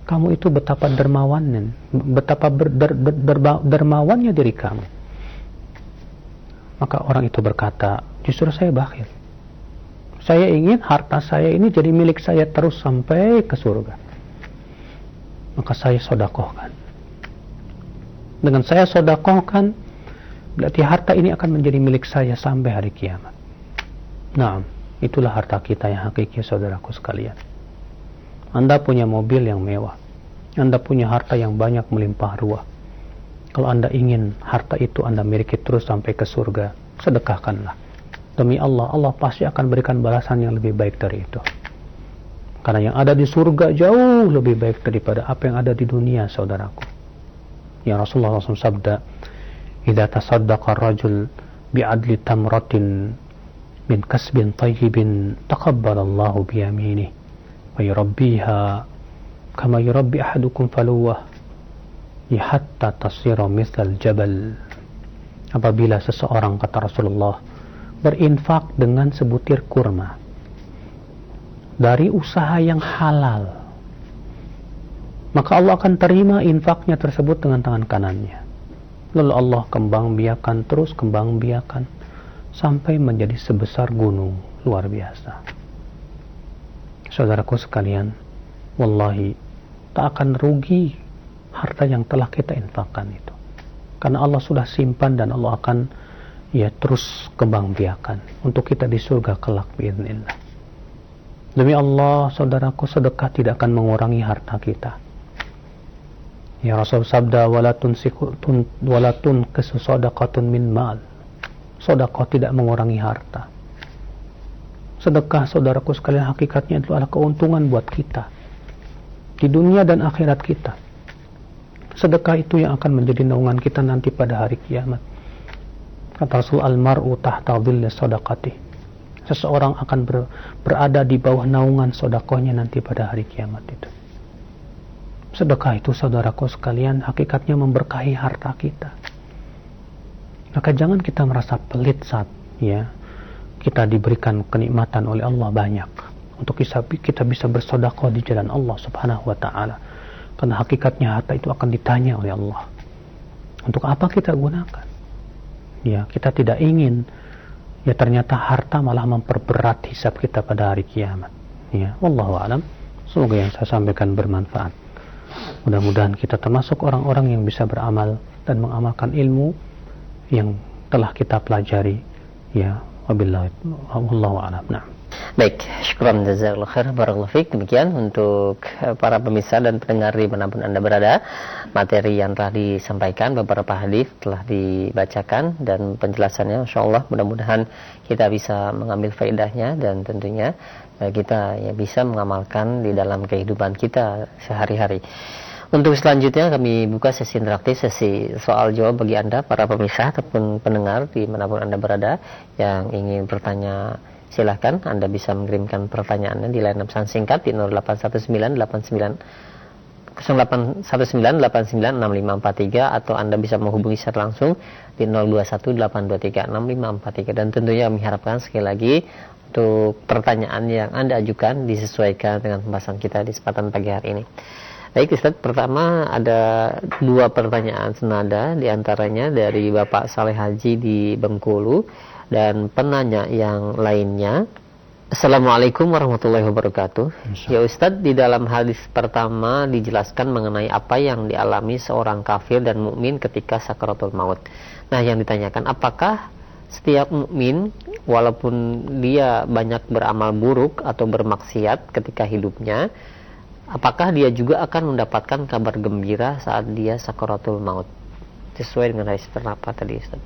kamu itu betapa dermawannya diri kamu. Maka orang itu berkata, justru saya bakhil. Saya ingin harta saya ini jadi milik saya terus sampai ke surga. Maka saya sedekahkan. Dengan saya sedekahkan, berarti harta ini akan menjadi milik saya sampai hari kiamat. Nah, itulah harta kita yang hakiki, saudaraku sekalian. Anda punya mobil yang mewah, Anda punya harta yang banyak melimpah ruah. Kalau Anda ingin harta itu Anda miliki terus sampai ke surga, sedekahkanlah. Demi Allah, Allah pasti akan berikan balasan yang lebih baik dari itu. Karena yang ada di surga jauh lebih baik daripada apa yang ada di dunia, saudaraku. Yang Rasulullah SAW sabda, "Idza tasaddaqa ar-rajul bi'adli tamratin min kasbin tayyibin, taqabbalallahu bi yaminihi wa yurabbiha kama yurabbi ahadukum faluwah hatta tasira mithal jabal." Apabila seseorang, kata Rasulullah, berinfak dengan sebutir kurma dari usaha yang halal, maka Allah akan terima infaknya tersebut dengan tangan kanannya. Lalu Allah kembang biakan sampai menjadi sebesar gunung, luar biasa. Saudaraku sekalian, wallahi tak akan rugi harta yang telah kita infakkan itu, karena Allah sudah simpan dan Allah akan terus kembang biakan untuk kita di surga kelak biiznillah. Demi Allah, saudaraku, sedekah tidak akan mengurangi harta kita. Ya Rasul sabda, walatun kesadaqatun min mal. Sedekah tidak mengurangi harta. Sedekah, saudaraku sekalian, hakikatnya itu adalah keuntungan buat kita di dunia dan akhirat kita. Sedekah itu yang akan menjadi naungan kita nanti pada hari kiamat. Kata Rasul, al-mar'u tahta dhilli sadaqati. Seseorang akan berada di bawah naungan sedekahnya nanti pada hari kiamat itu. Sedekah itu, saudaraku sekalian, hakikatnya memberkahi harta kita. Maka jangan kita merasa pelit saat kita diberikan kenikmatan oleh Allah banyak untuk kita bisa bersedekah di jalan Allah Subhanahu wa taala. Karena hakikatnya harta itu akan ditanya oleh Allah. Untuk apa kita gunakan? Kita tidak ingin ternyata harta malah memperberat hisab kita pada hari kiamat. Wallahu a'lam. Semoga yang saya sampaikan bermanfaat. Mudah-mudahan kita termasuk orang-orang yang bisa beramal dan mengamalkan ilmu yang telah kita pelajari. Wabillahi wallahu a'lam. Nah. Baik, syukran jazakallahu khair, barakallahu fiik. Demikian untuk para pemirsa dan pendengar dimanapun Anda berada, materi yang telah disampaikan, beberapa hadis telah dibacakan dan penjelasannya insyaallah mudah-mudahan kita bisa mengambil faedahnya dan tentunya kita bisa mengamalkan di dalam kehidupan kita sehari-hari. Untuk selanjutnya kami buka sesi interaktif, sesi soal jawab bagi Anda para pemirsa ataupun pendengar dimanapun Anda berada yang ingin bertanya. Silahkan Anda bisa mengirimkan pertanyaannya di layanan pesan singkat di 0819896543 atau Anda bisa menghubungi secara langsung di 0218236543. Dan tentunya kami harapkan sekali lagi untuk pertanyaan yang Anda ajukan disesuaikan dengan pembahasan kita di kesempatan pagi hari ini. Baik Ustaz, pertama ada 2 pertanyaan senada, diantaranya dari Bapak Saleh Haji di Bengkulu. Dan penanya yang lainnya, Assalamualaikum warahmatullahi wabarakatuh. Ya Ustadz, di dalam hadis pertama dijelaskan mengenai apa yang dialami seorang kafir dan mukmin ketika sakaratul maut. Nah, yang ditanyakan, apakah setiap mukmin walaupun dia banyak beramal buruk atau bermaksiat ketika hidupnya, apakah dia juga akan mendapatkan kabar gembira saat dia sakaratul maut? Sesuai dengan hadis pertama tadi Ustadz.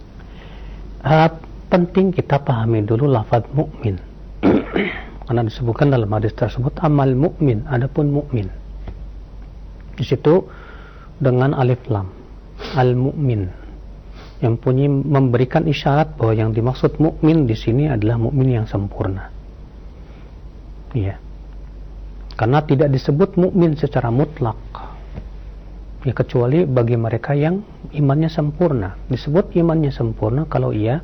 Penting kita pahami dulu lafaz mukmin. Karena disebutkan dalam hadis tersebut amal mukmin, adapun mukmin. Di situ dengan alif lam, al mukmin, yang memberikan isyarat bahwa yang dimaksud mukmin di sini adalah mukmin yang sempurna. Karena tidak disebut mukmin secara mutlak. Kecuali bagi mereka yang imannya sempurna. Disebut imannya sempurna kalau ia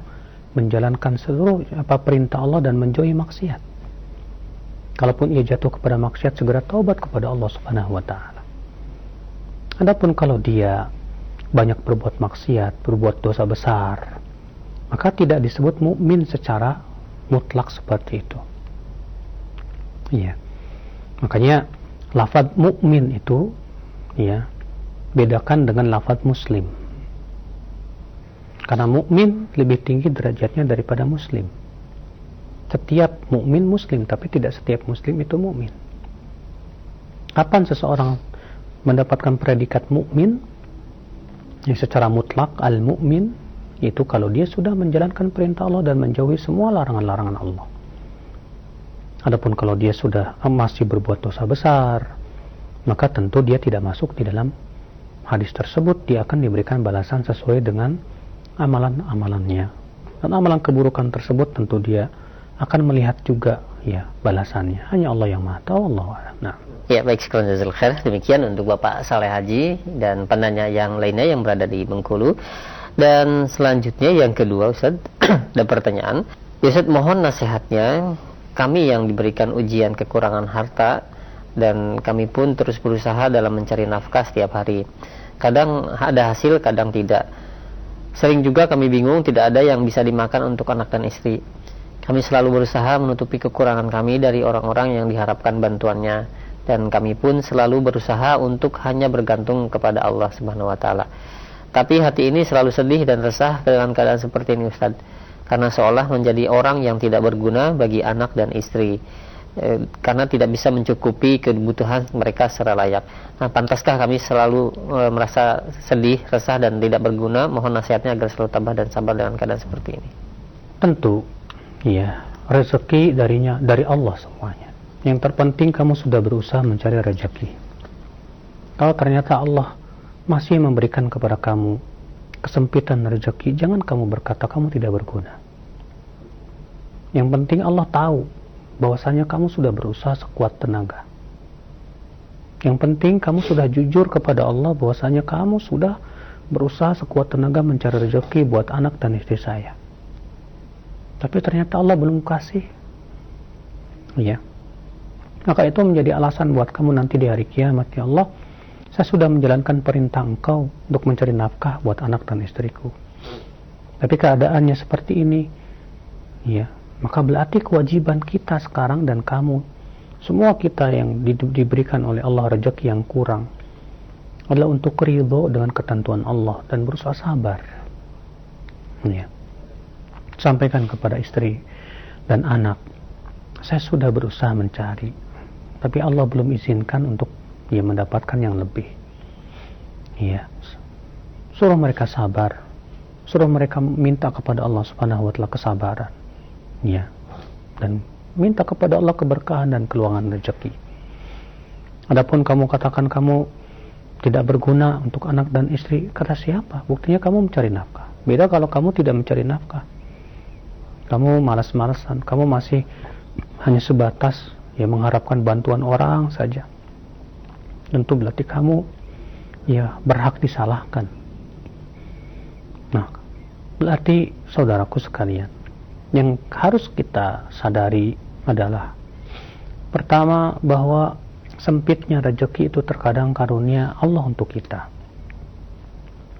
menjalankan seluruh perintah Allah dan menjauhi maksiat. Kalaupun ia jatuh kepada maksiat, segera taubat kepada Allah Subhanahu wa taala. Adapun kalau dia banyak berbuat maksiat, berbuat dosa besar, maka tidak disebut mukmin secara mutlak seperti itu. Iya. Makanya lafaz mukmin itu ya bedakan dengan lafaz muslim. Karena mukmin lebih tinggi derajatnya daripada muslim. Setiap mukmin muslim, tapi tidak setiap muslim itu mukmin. Kapan seseorang mendapatkan predikat mukmin? Yang secara mutlak al-mukmin itu kalau dia sudah menjalankan perintah Allah dan menjauhi semua larangan-larangan Allah. Adapun kalau dia sudah masih berbuat dosa besar, maka tentu dia tidak masuk di dalam hadis tersebut. Dia akan diberikan balasan sesuai dengan amalan-amalannya. Dan amalan keburukan tersebut tentu dia akan melihat juga ya balasannya. Hanya Allah yang Maha Tahu, Allahu a'lam. Nah. Ya, baik, sekian jazakallahu khair. Demikian untuk Bapak Saleh Haji dan penanya yang lainnya yang berada di Bengkulu. Dan selanjutnya yang kedua, Ustaz, ada pertanyaan. Ustaz, mohon nasihatnya. Kami yang diberikan ujian kekurangan harta dan kami pun terus berusaha dalam mencari nafkah setiap hari. Kadang ada hasil, kadang tidak. Sering juga kami bingung, tidak ada yang bisa dimakan untuk anak dan istri. Kami selalu berusaha menutupi kekurangan kami dari orang-orang yang diharapkan bantuannya, dan kami pun selalu berusaha untuk hanya bergantung kepada Allah Subhanahu wa taala. Tapi hati ini selalu sedih dan resah dengan keadaan seperti ini, Ustaz, karena seolah menjadi orang yang tidak berguna bagi anak dan istri, karena tidak bisa mencukupi kebutuhan mereka secara layak. Nah, pantaskah kami selalu merasa sedih, resah dan tidak berguna? Mohon nasihatnya agar selalu tabah dan sabar dengan keadaan seperti ini. Tentu, ya, rezeki dari Allah semuanya. Yang terpenting kamu sudah berusaha mencari rezeki. Kalau ternyata Allah masih memberikan kepada kamu kesempitan rezeki, jangan kamu berkata kamu tidak berguna. Yang penting Allah tahu bahwasanya kamu sudah berusaha sekuat tenaga. Yang penting kamu sudah jujur kepada Allah bahwasanya kamu sudah berusaha sekuat tenaga mencari rezeki buat anak dan istri saya. Tapi ternyata Allah belum kasih. Ya. Maka itu menjadi alasan buat kamu nanti di hari kiamat, ya Allah, saya sudah menjalankan perintah Engkau untuk mencari nafkah buat anak dan istriku. Tapi keadaannya seperti ini, ya, maka berarti kewajiban kita sekarang dan kamu, semua kita yang diberikan oleh Allah rezeki yang kurang, adalah untuk ridho dengan ketentuan Allah dan berusaha sabar. Ya. Sampaikan kepada istri dan anak, saya sudah berusaha mencari, tapi Allah belum izinkan untuk dia mendapatkan yang lebih. Ya. Suruh mereka sabar. Suruh mereka minta kepada Allah Subhanahu wa taala kesabaran. Ya. Dan minta kepada Allah keberkahan dan keluangan rezeki. Adapun kamu katakan kamu tidak berguna untuk anak dan istri, kata siapa? Buktinya kamu mencari nafkah. Beda kalau kamu tidak mencari nafkah. Kamu malas-malasan, kamu masih hanya sebatas ya mengharapkan bantuan orang saja. Tentu berarti kamu ya berhak disalahkan. Nah, berarti saudaraku sekalian, yang harus kita sadari adalah pertama bahwa sempitnya rezeki itu terkadang karunia Allah untuk kita.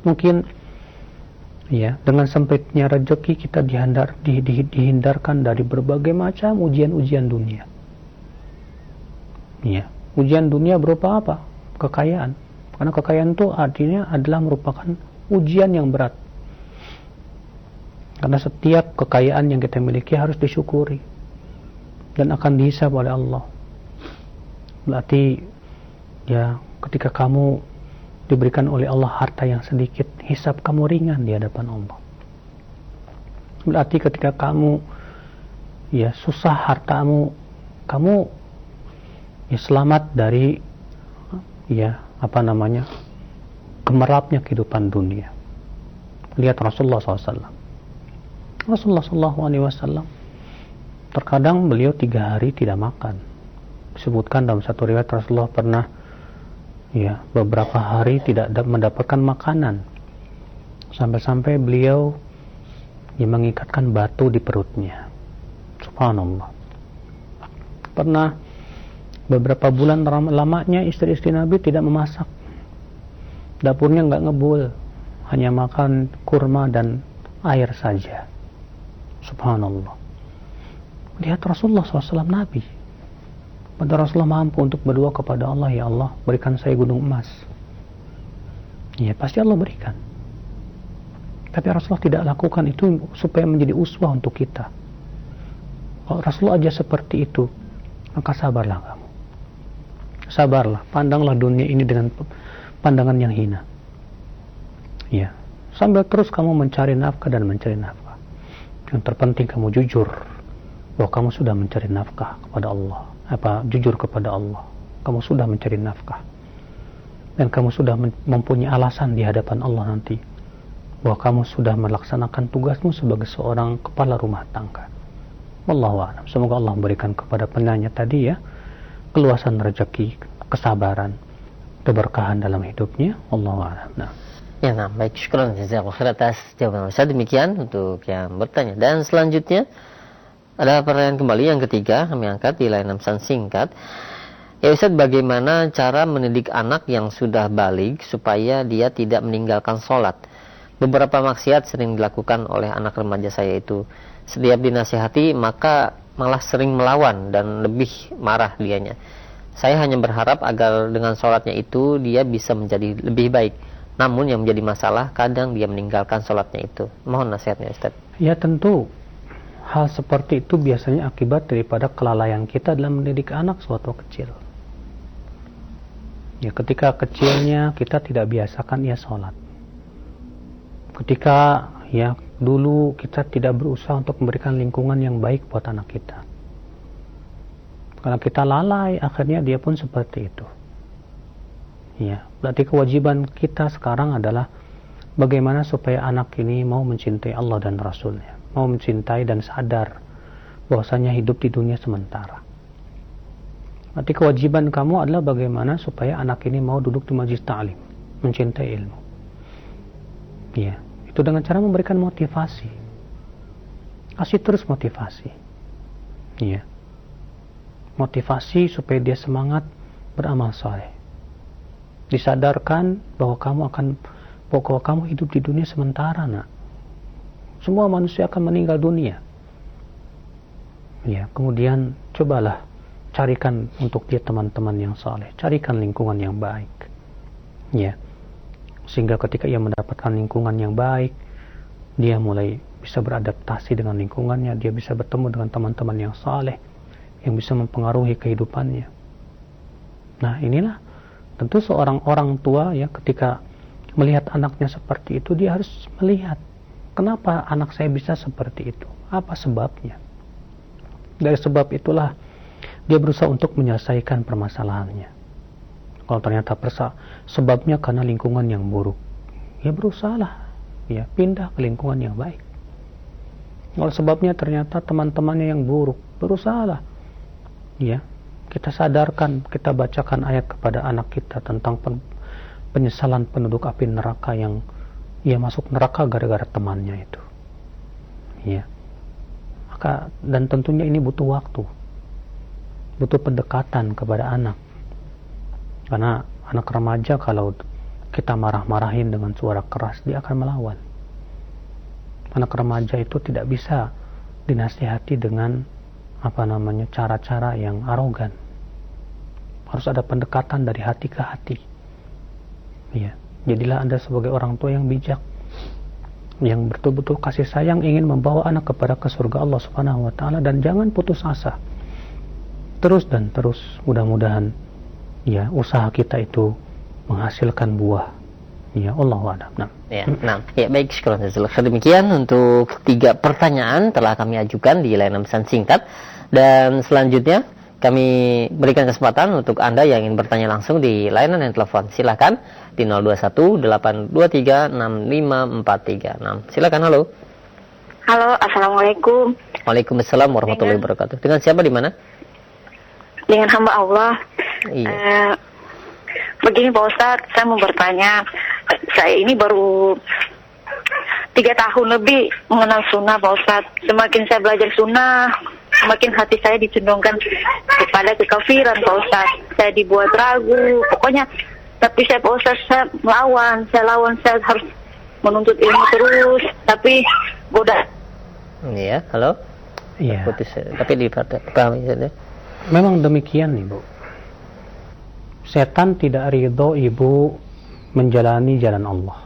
Mungkin ya dengan sempitnya rezeki kita dihindarkan dari berbagai macam ujian-ujian dunia. Ya. Ujian dunia berupa apa? Kekayaan. Karena kekayaan itu artinya adalah merupakan ujian yang berat. Karena setiap kekayaan yang kita miliki harus disyukuri dan akan dihisab oleh Allah. Berarti ya ketika kamu diberikan oleh Allah harta yang sedikit, hisab kamu ringan di hadapan Allah. Berarti ketika kamu ya susah hartamu, kamu ya selamat dari ya gemerlapnya kehidupan dunia. Lihat Rasulullah SAW. Rasulullah SAW terkadang beliau 3 hari tidak makan. Disebutkan dalam satu riwayat Rasulullah pernah ya beberapa hari tidak mendapatkan makanan, sampai-sampai beliau ya, mengikatkan batu di perutnya. Subhanallah. Pernah beberapa bulan lamanya istri-istri Nabi tidak memasak, dapurnya nggak ngebul, hanya makan kurma dan air saja. Subhanallah. Lihat Rasulullah SAW, Nabi. Pada Rasulullah mampu untuk berdoa kepada Allah, ya Allah, berikan saya gunung emas. Ya, pasti Allah berikan. Tapi Rasulullah tidak lakukan itu supaya menjadi uswah untuk kita. Kalau Rasulullah aja seperti itu, maka sabarlah kamu. Sabarlah, pandanglah dunia ini dengan pandangan yang hina. Ya, sambil terus kamu mencari nafkah dan mencari nafkah. Yang terpenting kamu jujur bahwa kamu sudah mencari nafkah kepada Allah. Jujur kepada Allah. Kamu sudah mencari nafkah. Dan kamu sudah mempunyai alasan di hadapan Allah nanti bahwa kamu sudah melaksanakan tugasmu sebagai seorang kepala rumah tangga. Wallahu a'lam. Semoga Allah memberikan kepada penanya tadi ya keluasan rezeki, kesabaran, keberkahan dalam hidupnya. Wallahu a'lam. Nah. Ya, baik, syukran jazakallahu khair atas jawaban Ustaz. Demikian untuk yang bertanya. Dan selanjutnya ada pertanyaan kembali yang ketiga, kami angkat di layanan pesan singkat. Ya Ustaz, bagaimana cara mendidik anak yang sudah baligh supaya dia tidak meninggalkan sholat? Beberapa maksiat sering dilakukan oleh anak remaja saya itu. Setiap dinasihati maka malah sering melawan dan lebih marah dianya. Saya hanya berharap agar dengan sholatnya itu dia bisa menjadi lebih baik. Namun yang menjadi masalah kadang dia meninggalkan sholatnya itu. Mohon nasihatnya Ustaz. Ya tentu hal seperti itu biasanya akibat daripada kelalaian kita dalam mendidik anak suatu kecil. Ya ketika kecilnya kita tidak biasakan ia sholat. Ketika ya dulu kita tidak berusaha untuk memberikan lingkungan yang baik buat anak kita. Karena kita lalai, akhirnya dia pun seperti itu. Ya, berarti kewajiban kita sekarang adalah bagaimana supaya anak ini mau mencintai Allah dan Rasulnya, mau mencintai dan sadar bahwasanya hidup di dunia sementara. Berarti kewajiban kamu adalah bagaimana supaya anak ini mau duduk di majelis ta'lim, mencintai ilmu. Ya, itu dengan cara memberikan motivasi. Kasih terus motivasi. Ya. Motivasi supaya dia semangat beramal saleh. Disadarkan bahwa kamu hidup di dunia sementara, nak. Semua manusia akan meninggal dunia. Ya, kemudian cobalah carikan untuk dia teman-teman yang saleh, carikan lingkungan yang baik. Ya. Sehingga ketika ia mendapatkan lingkungan yang baik, dia mulai bisa beradaptasi dengan lingkungannya, dia bisa bertemu dengan teman-teman yang saleh yang bisa mempengaruhi kehidupannya. Nah, inilah tentu seorang orang tua ya ketika melihat anaknya seperti itu, dia harus melihat kenapa anak saya bisa seperti itu, apa sebabnya. Dari sebab itulah dia berusaha untuk menyelesaikan permasalahannya. Kalau ternyata sebabnya karena lingkungan yang buruk, ya berusahalah ya pindah ke lingkungan yang baik. Kalau sebabnya ternyata teman-temannya yang buruk, berusahalah ya kita sadarkan, kita bacakan ayat kepada anak kita tentang penyesalan penduduk api neraka yang ia masuk neraka gara-gara temannya itu. Ya. Maka dan tentunya ini butuh waktu. Butuh pendekatan kepada anak. Karena anak remaja kalau kita marah-marahin dengan suara keras, dia akan melawan. Anak remaja itu tidak bisa dinasihati dengan cara-cara yang arogan. Harus ada pendekatan dari hati ke hati. Ya, jadilah Anda sebagai orang tua yang bijak, yang betul-betul kasih sayang, ingin membawa anak kepada ke surga Allah Subhanahu wa taala, dan jangan putus asa. Terus dan terus, mudah-mudahan ya usaha kita itu menghasilkan buah. Ya, Allahu a'lam. Ya, baik, syukur. Demikian untuk 3 pertanyaan telah kami ajukan di layanan pesan singkat, dan selanjutnya kami berikan kesempatan untuk Anda yang ingin bertanya langsung di layanan yang telepon. Silakan di 0218236543. Silakan. Halo. Halo, assalamualaikum. Waalaikumsalam warahmatullahi wabarakatuh. Dengan siapa, di mana? Dengan hamba Allah. Iya. Begini Pak Ustadz, saya mau bertanya. Saya ini baru 3 tahun lebih mengenal sunnah Pak Ustadz. Semakin saya belajar sunnah, semakin hati saya dicondongkan kepada kekafiran Pak Ustadz. Saya dibuat ragu, pokoknya. Tapi saya Pak Ustadz, saya lawan, saya harus menuntut ilmu terus. Tapi Iya, halo. Iya. Putus, tapi dipahami saja. Memang demikian, Ibu. Setan tidak ridho ibu menjalani jalan Allah.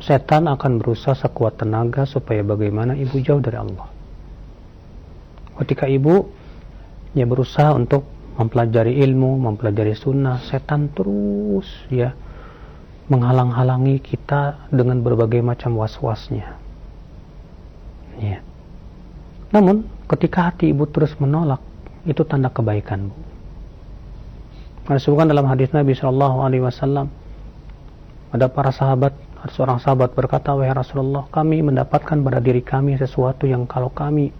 Setan akan berusaha sekuat tenaga supaya bagaimana ibu jauh dari Allah. Ketika ibu berusaha untuk mempelajari ilmu, mempelajari sunnah, setan terus menghalang-halangi kita dengan berbagai macam was-wasnya. Ya. Namun ketika hati ibu terus menolak, itu tanda kebaikan, Bu. Karena disebutkan dalam hadis Nabi SAW, ada seorang sahabat berkata, wahai Rasulullah, kami mendapatkan pada diri kami sesuatu yang kalau kami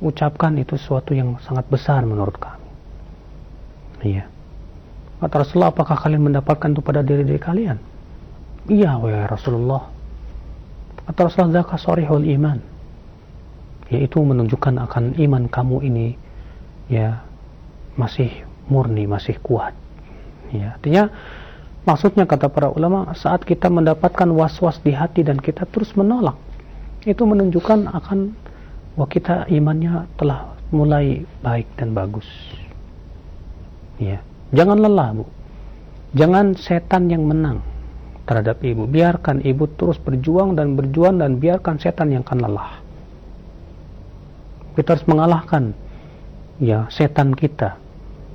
ucapkan itu sesuatu yang sangat besar menurut kami. Kata Rasulullah, apakah kalian mendapatkan itu pada diri kalian? Iya, wahai Rasulullah. Kata Rasulullah, dzaka sharihul iman, yaitu menunjukkan akan iman kamu ini masih murni, masih kuat. Artinya maksudnya, kata para ulama, saat kita mendapatkan was-was di hati dan kita terus menolak, itu menunjukkan akan bahwa kita imannya telah mulai baik dan bagus. Jangan lelah, Bu. Jangan setan yang menang terhadap ibu. Biarkan ibu terus berjuang dan biarkan setan yang akan lelah. Kita harus mengalahkan setan kita.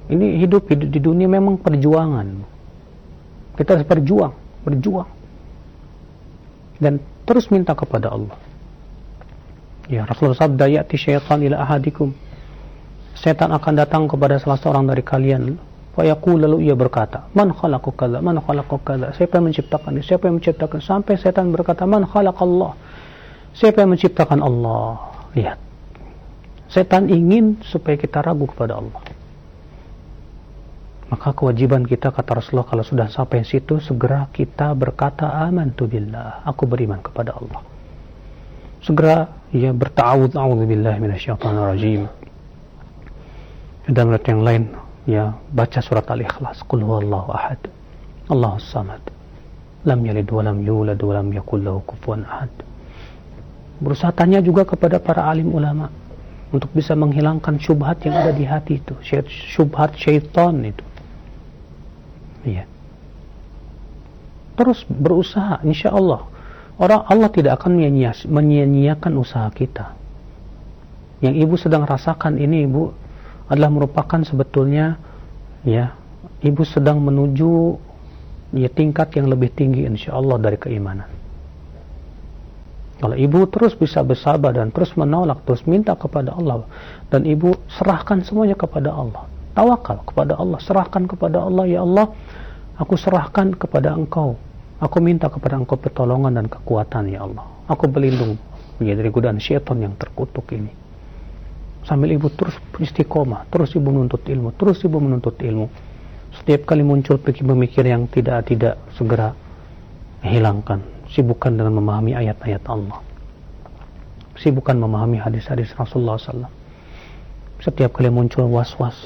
Ini hidup di dunia memang perjuangan. Kita harus berjuang dan terus minta kepada Allah. Rasulullah sabda, ya'ti syaitan ila ahadikum, setan akan datang kepada salah seorang dari kalian, fa yaqul, lalu ia berkata, man khalaqu kadza, man khalaqu kadza, siapa yang menciptakan ini, siapa yang menciptakan, sampai setan berkata, man khalaqallah, siapa yang menciptakan Allah. Lihat, setan ingin supaya kita ragu kepada Allah. Maka kewajiban kita, kata Rasulullah, kalau sudah sampai situ, segera kita berkata, amantu billah, aku beriman kepada Allah. Segera berta'awudz, a'udzubillahi minasyaitonir rajim. Dan ayat yang lain, baca surat Al-Ikhlas, qul huwallahu ahad, Allahus samad, lam yalid wa lam yulad wa lam yakul lahu kufuwan ahad. Berusaha tanya juga kepada para alim ulama untuk bisa menghilangkan syubhat yang ada di hati itu, syubhat syaitan itu. Terus berusaha, insya Allah Allah tidak akan menyia-nyiakan usaha kita. Yang ibu sedang rasakan ini, ibu adalah merupakan sebetulnya ibu sedang menuju tingkat yang lebih tinggi insya Allah dari keimanan. Kalau ibu terus bisa bersabar dan terus menolak, terus minta kepada Allah, dan ibu serahkan semuanya kepada Allah, tawakal kepada Allah, serahkan kepada Allah, ya Allah, aku serahkan kepada Engkau, aku minta kepada Engkau pertolongan dan kekuatan, ya Allah, aku berlindung dari godaan syaitan yang terkutuk ini. Sambil ibu terus istiqomah, terus ibu menuntut ilmu, setiap kali muncul pemikir yang tidak segera hilangkan, sibukkan dengan memahami ayat-ayat Allah, sibukkan memahami hadis-hadis Rasulullah SAW. Setiap kali muncul was-was,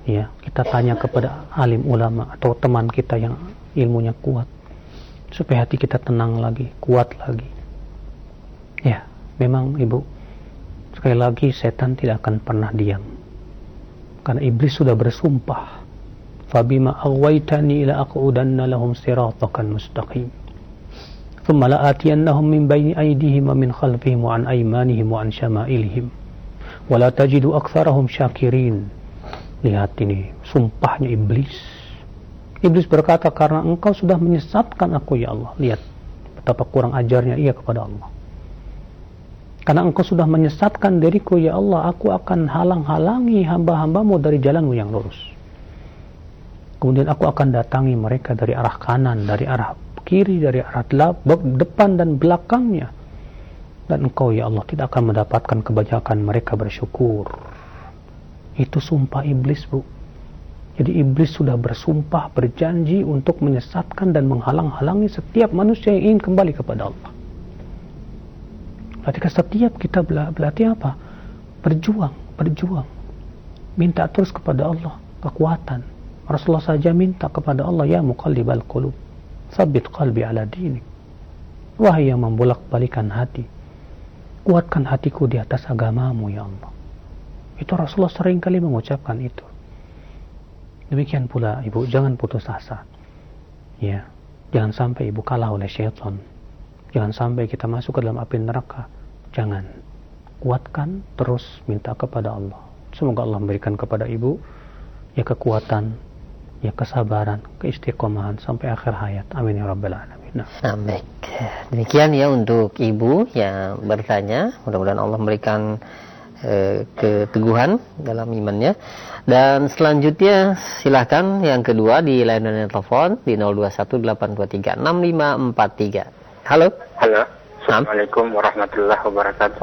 kita tanya kepada alim ulama atau teman kita yang ilmunya kuat, supaya hati kita tenang lagi, kuat lagi. Memang ibu, sekali lagi setan tidak akan pernah diam, karena iblis sudah bersumpah, fabima aghwaytani la aqudanna lahum siratakal mustaqim thumma la'atiyannahum min bayni aydihim wa min khalfihim wa an aymanihim wa an syama'ilihim wa la tajidu aktsarahum syakirin. Lihat ini sumpahnya iblis. Iblis berkata, karena engkau sudah menyesatkan aku, ya Allah. Lihat betapa kurang ajarnya ia kepada Allah. Karena engkau sudah menyesatkan diriku, ya Allah, aku akan halang-halangi hamba-hambamu dari jalanmu yang lurus. Kemudian aku akan datangi mereka dari arah kanan, dari arah kiri, dari arah depan dan belakangnya. Dan engkau, ya Allah, tidak akan mendapatkan kebanyakan mereka bersyukur. Itu sumpah iblis, Bu. Jadi iblis sudah bersumpah, berjanji untuk menyesatkan dan menghalang-halangi setiap manusia yang ingin kembali kepada Allah. Ketika setiap kita berarti apa? Berjuang. Minta terus kepada Allah kekuatan. Rasulullah saja minta kepada Allah, ya muqallibal qulub, tsabbit qalbi ala dinik. Wahai yang membolak-balikan hati, kuatkan hatiku di atas agamamu ya Allah. Itu Rasulullah sering kali mengucapkan itu. Demikian pula ibu, jangan putus asa. Ya, jangan sampai ibu kalah oleh syaitan. Jangan sampai kita masuk ke dalam api neraka. Jangan. Kuatkan, terus minta kepada Allah. Semoga Allah memberikan kepada ibu ya kekuatan, ya kesabaran, keistiqomahan sampai akhir hayat. Amin ya rabbal alamin. Baik. Demikian ya untuk ibu yang bertanya. Mudah-mudahan Allah memberikan keteguhan dalam imannya. Dan selanjutnya silahkan yang kedua di layanan telepon di 0218236543. Halo. Halo. Assalamualaikum warahmatullahi wabarakatuh.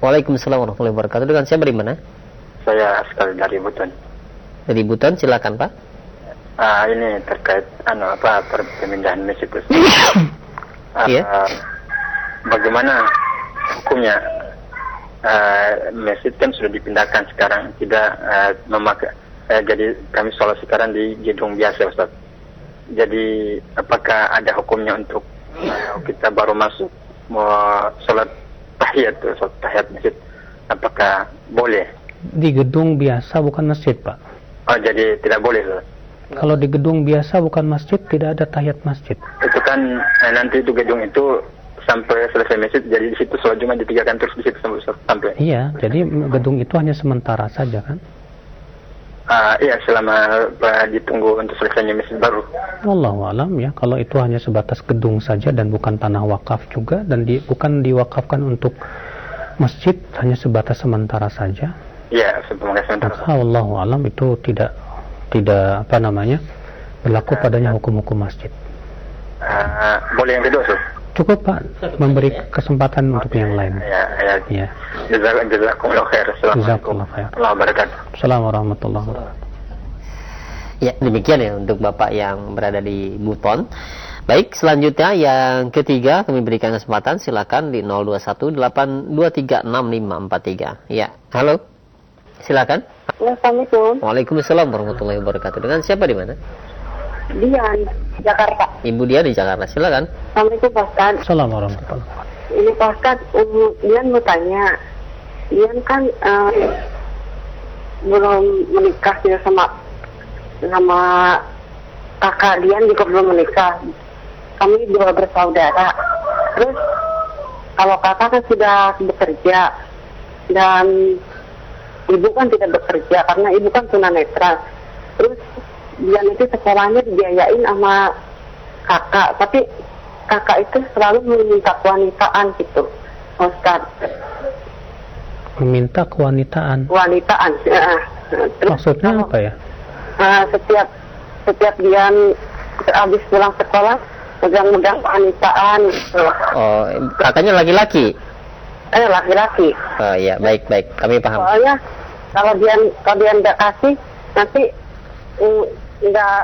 Waalaikumsalam warahmatullahi wabarakatuh. Dengan siapa di mana? Saya Askal dari Buton. Dari Buton, silakan Pak. Ini terkait pemindahan masjid. Iya. Bagaimana hukumnya? Masjid kan sudah dipindahkan sekarang, tidak memakai. Jadi kami sholat sekarang di gedung biasa, Ustaz. Jadi apakah ada hukumnya untuk kita baru masuk mau sholat tahiyat masjid? Apakah boleh? Di gedung biasa bukan masjid, Pak. Oh, jadi tidak boleh, Ustaz. Kalau di gedung biasa bukan masjid, tidak ada tahiyat masjid. Itu kan nanti itu gedung itu sampai selesai masjid, jadi di situ sholat Jumat ditinggalkan terus di situ sampai. Iya, jadi gedung itu hanya sementara saja kan? Iya, selama ditunggu untuk selesainya masjid baru. Wallahu alam ya, kalau itu hanya sebatas gedung saja dan bukan tanah wakaf juga dan bukan diwakafkan untuk masjid, hanya sebatas sementara saja. Iya, sementara. Wallahu alam itu tidak berlaku padanya hukum-hukum masjid. Boleh yang kedua, Ustaz? Cukup Pak, memberi kesempatan untuk yang lain. Ya. Jazakumullah khair. Assalamualaikum warahmatullahi wabarakatuh. Assalamualaikum warahmatullahi wabarakatuh. Ya, demikian ya untuk Bapak yang berada di Buton. Baik, selanjutnya yang ketiga kami berikan kesempatan, silakan di 0218236543. Ya, halo. Silakan. Assalamualaikum. Waalaikumsalam warahmatullahi wabarakatuh. Dengan siapa di mana? Dian, Jakarta. Ibu dia di Jakarta, silakan. Assalamualaikum Pak Ustaz. Assalamualaikum warahmatullahi wabarakatuh. Ini Pak Ustaz, Dian mau tanya. Dian kan belum menikah juga sama kakak Dian juga belum menikah. Kami dua bersaudara. Terus kalau kakak kan sudah bekerja dan ibu kan tidak bekerja karena ibu kan tunanetra. Terus Dian itu sekolahnya dibiayain sama kakak, tapi kakak itu selalu meminta kewanitaan gitu, Ustaz. Meminta kewanitaan. Terus, maksudnya apa ya? Setiap Dian habis pulang sekolah megang-megang kewanitaan gitu. Oh, kakaknya laki-laki? Laki-laki. Oh iya, baik, kami paham. Soalnya kalau Dian nggak kasih, nanti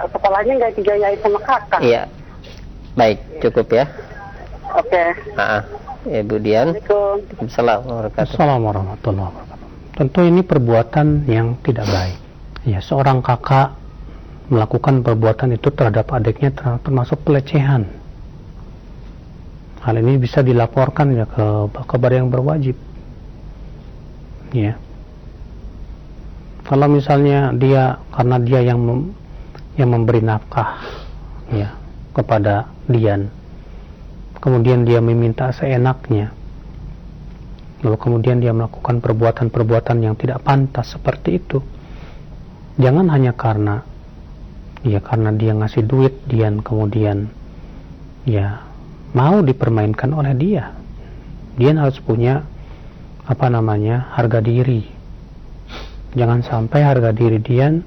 sekolahnya nggak dibiayain sama kakak. Iya, baik, cukup ya. Oke. Ibu Dian. Assalamualaikum warahmatullahi wabarakatuh. Tentu ini perbuatan yang tidak baik. Ya, seorang kakak melakukan perbuatan itu terhadap adiknya termasuk pelecehan. Hal ini bisa dilaporkan ya kepada yang berwajib. Ya. Kalau misalnya karena dia yang memberi nafkah ya kepada Dian, kemudian dia meminta seenaknya, lalu kemudian dia melakukan perbuatan-perbuatan yang tidak pantas seperti itu, jangan hanya karena dia ngasih duit Dian kemudian ya mau dipermainkan oleh dia. Dian harus punya harga diri. Jangan sampai harga diri Dian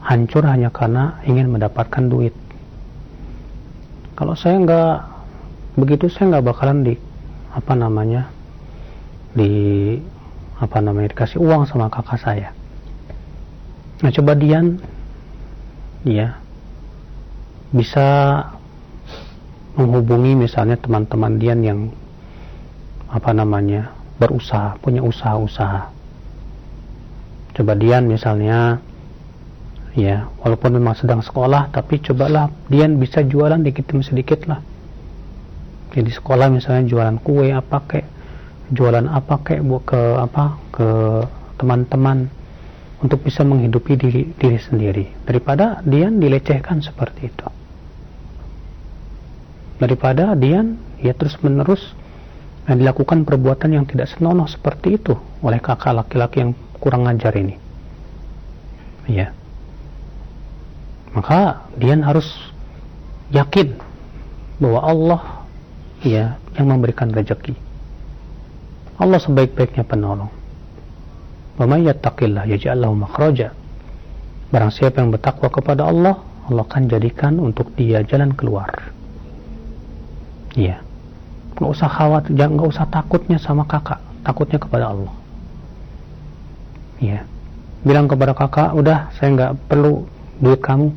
hancur hanya karena ingin mendapatkan duit. Kalau saya nggak begitu, saya nggak bakalan dikasih uang sama kakak saya. Nah, coba Dian ya bisa menghubungi misalnya teman-teman Dian yang berusaha, punya usaha-usaha. Coba Dian misalnya ya, walaupun memang sedang sekolah, tapi cobalah Dian bisa jualan dikit demi sedikit lah. Jadi sekolah misalnya jualan kue apa kek, jualan apa kek ke teman-teman untuk bisa menghidupi diri sendiri, daripada dia dilecehkan seperti itu, daripada dia terus menerus dilakukan perbuatan yang tidak senonoh seperti itu oleh kakak laki-laki yang kurang ajar ini. Ya, maka dia harus yakin bahwa Allah yang memberikan rezeki. Allah sebaik-baiknya penolong. Wa may yattaqillah yaj'al lahu makhraja. Barang siapa yang bertakwa kepada Allah, Allah akan jadikan untuk dia jalan keluar. Iya. Enggak usah khawatir, enggak usah takutnya sama kakak, takutnya kepada Allah. Iya. Bilang kepada kakak, udah saya enggak perlu duit kamu.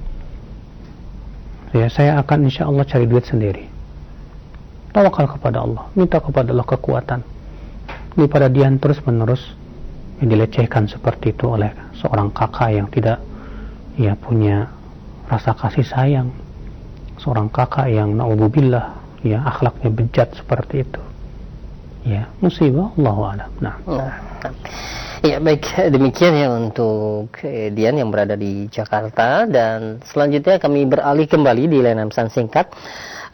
Ya, saya akan insya Allah cari duit sendiri. Tawakal kepada Allah, minta kepada Allah kekuatan. Daripada dia terus menerus dilecehkan seperti itu oleh seorang kakak yang tidak punya rasa kasih sayang, seorang kakak yang naudzubillah akhlaknya bejat seperti itu, musibah. Allahu a'lam. Nah. Ya, baik, demikian ya untuk Dian yang berada di Jakarta. Dan selanjutnya kami beralih kembali di layanan pesan singkat.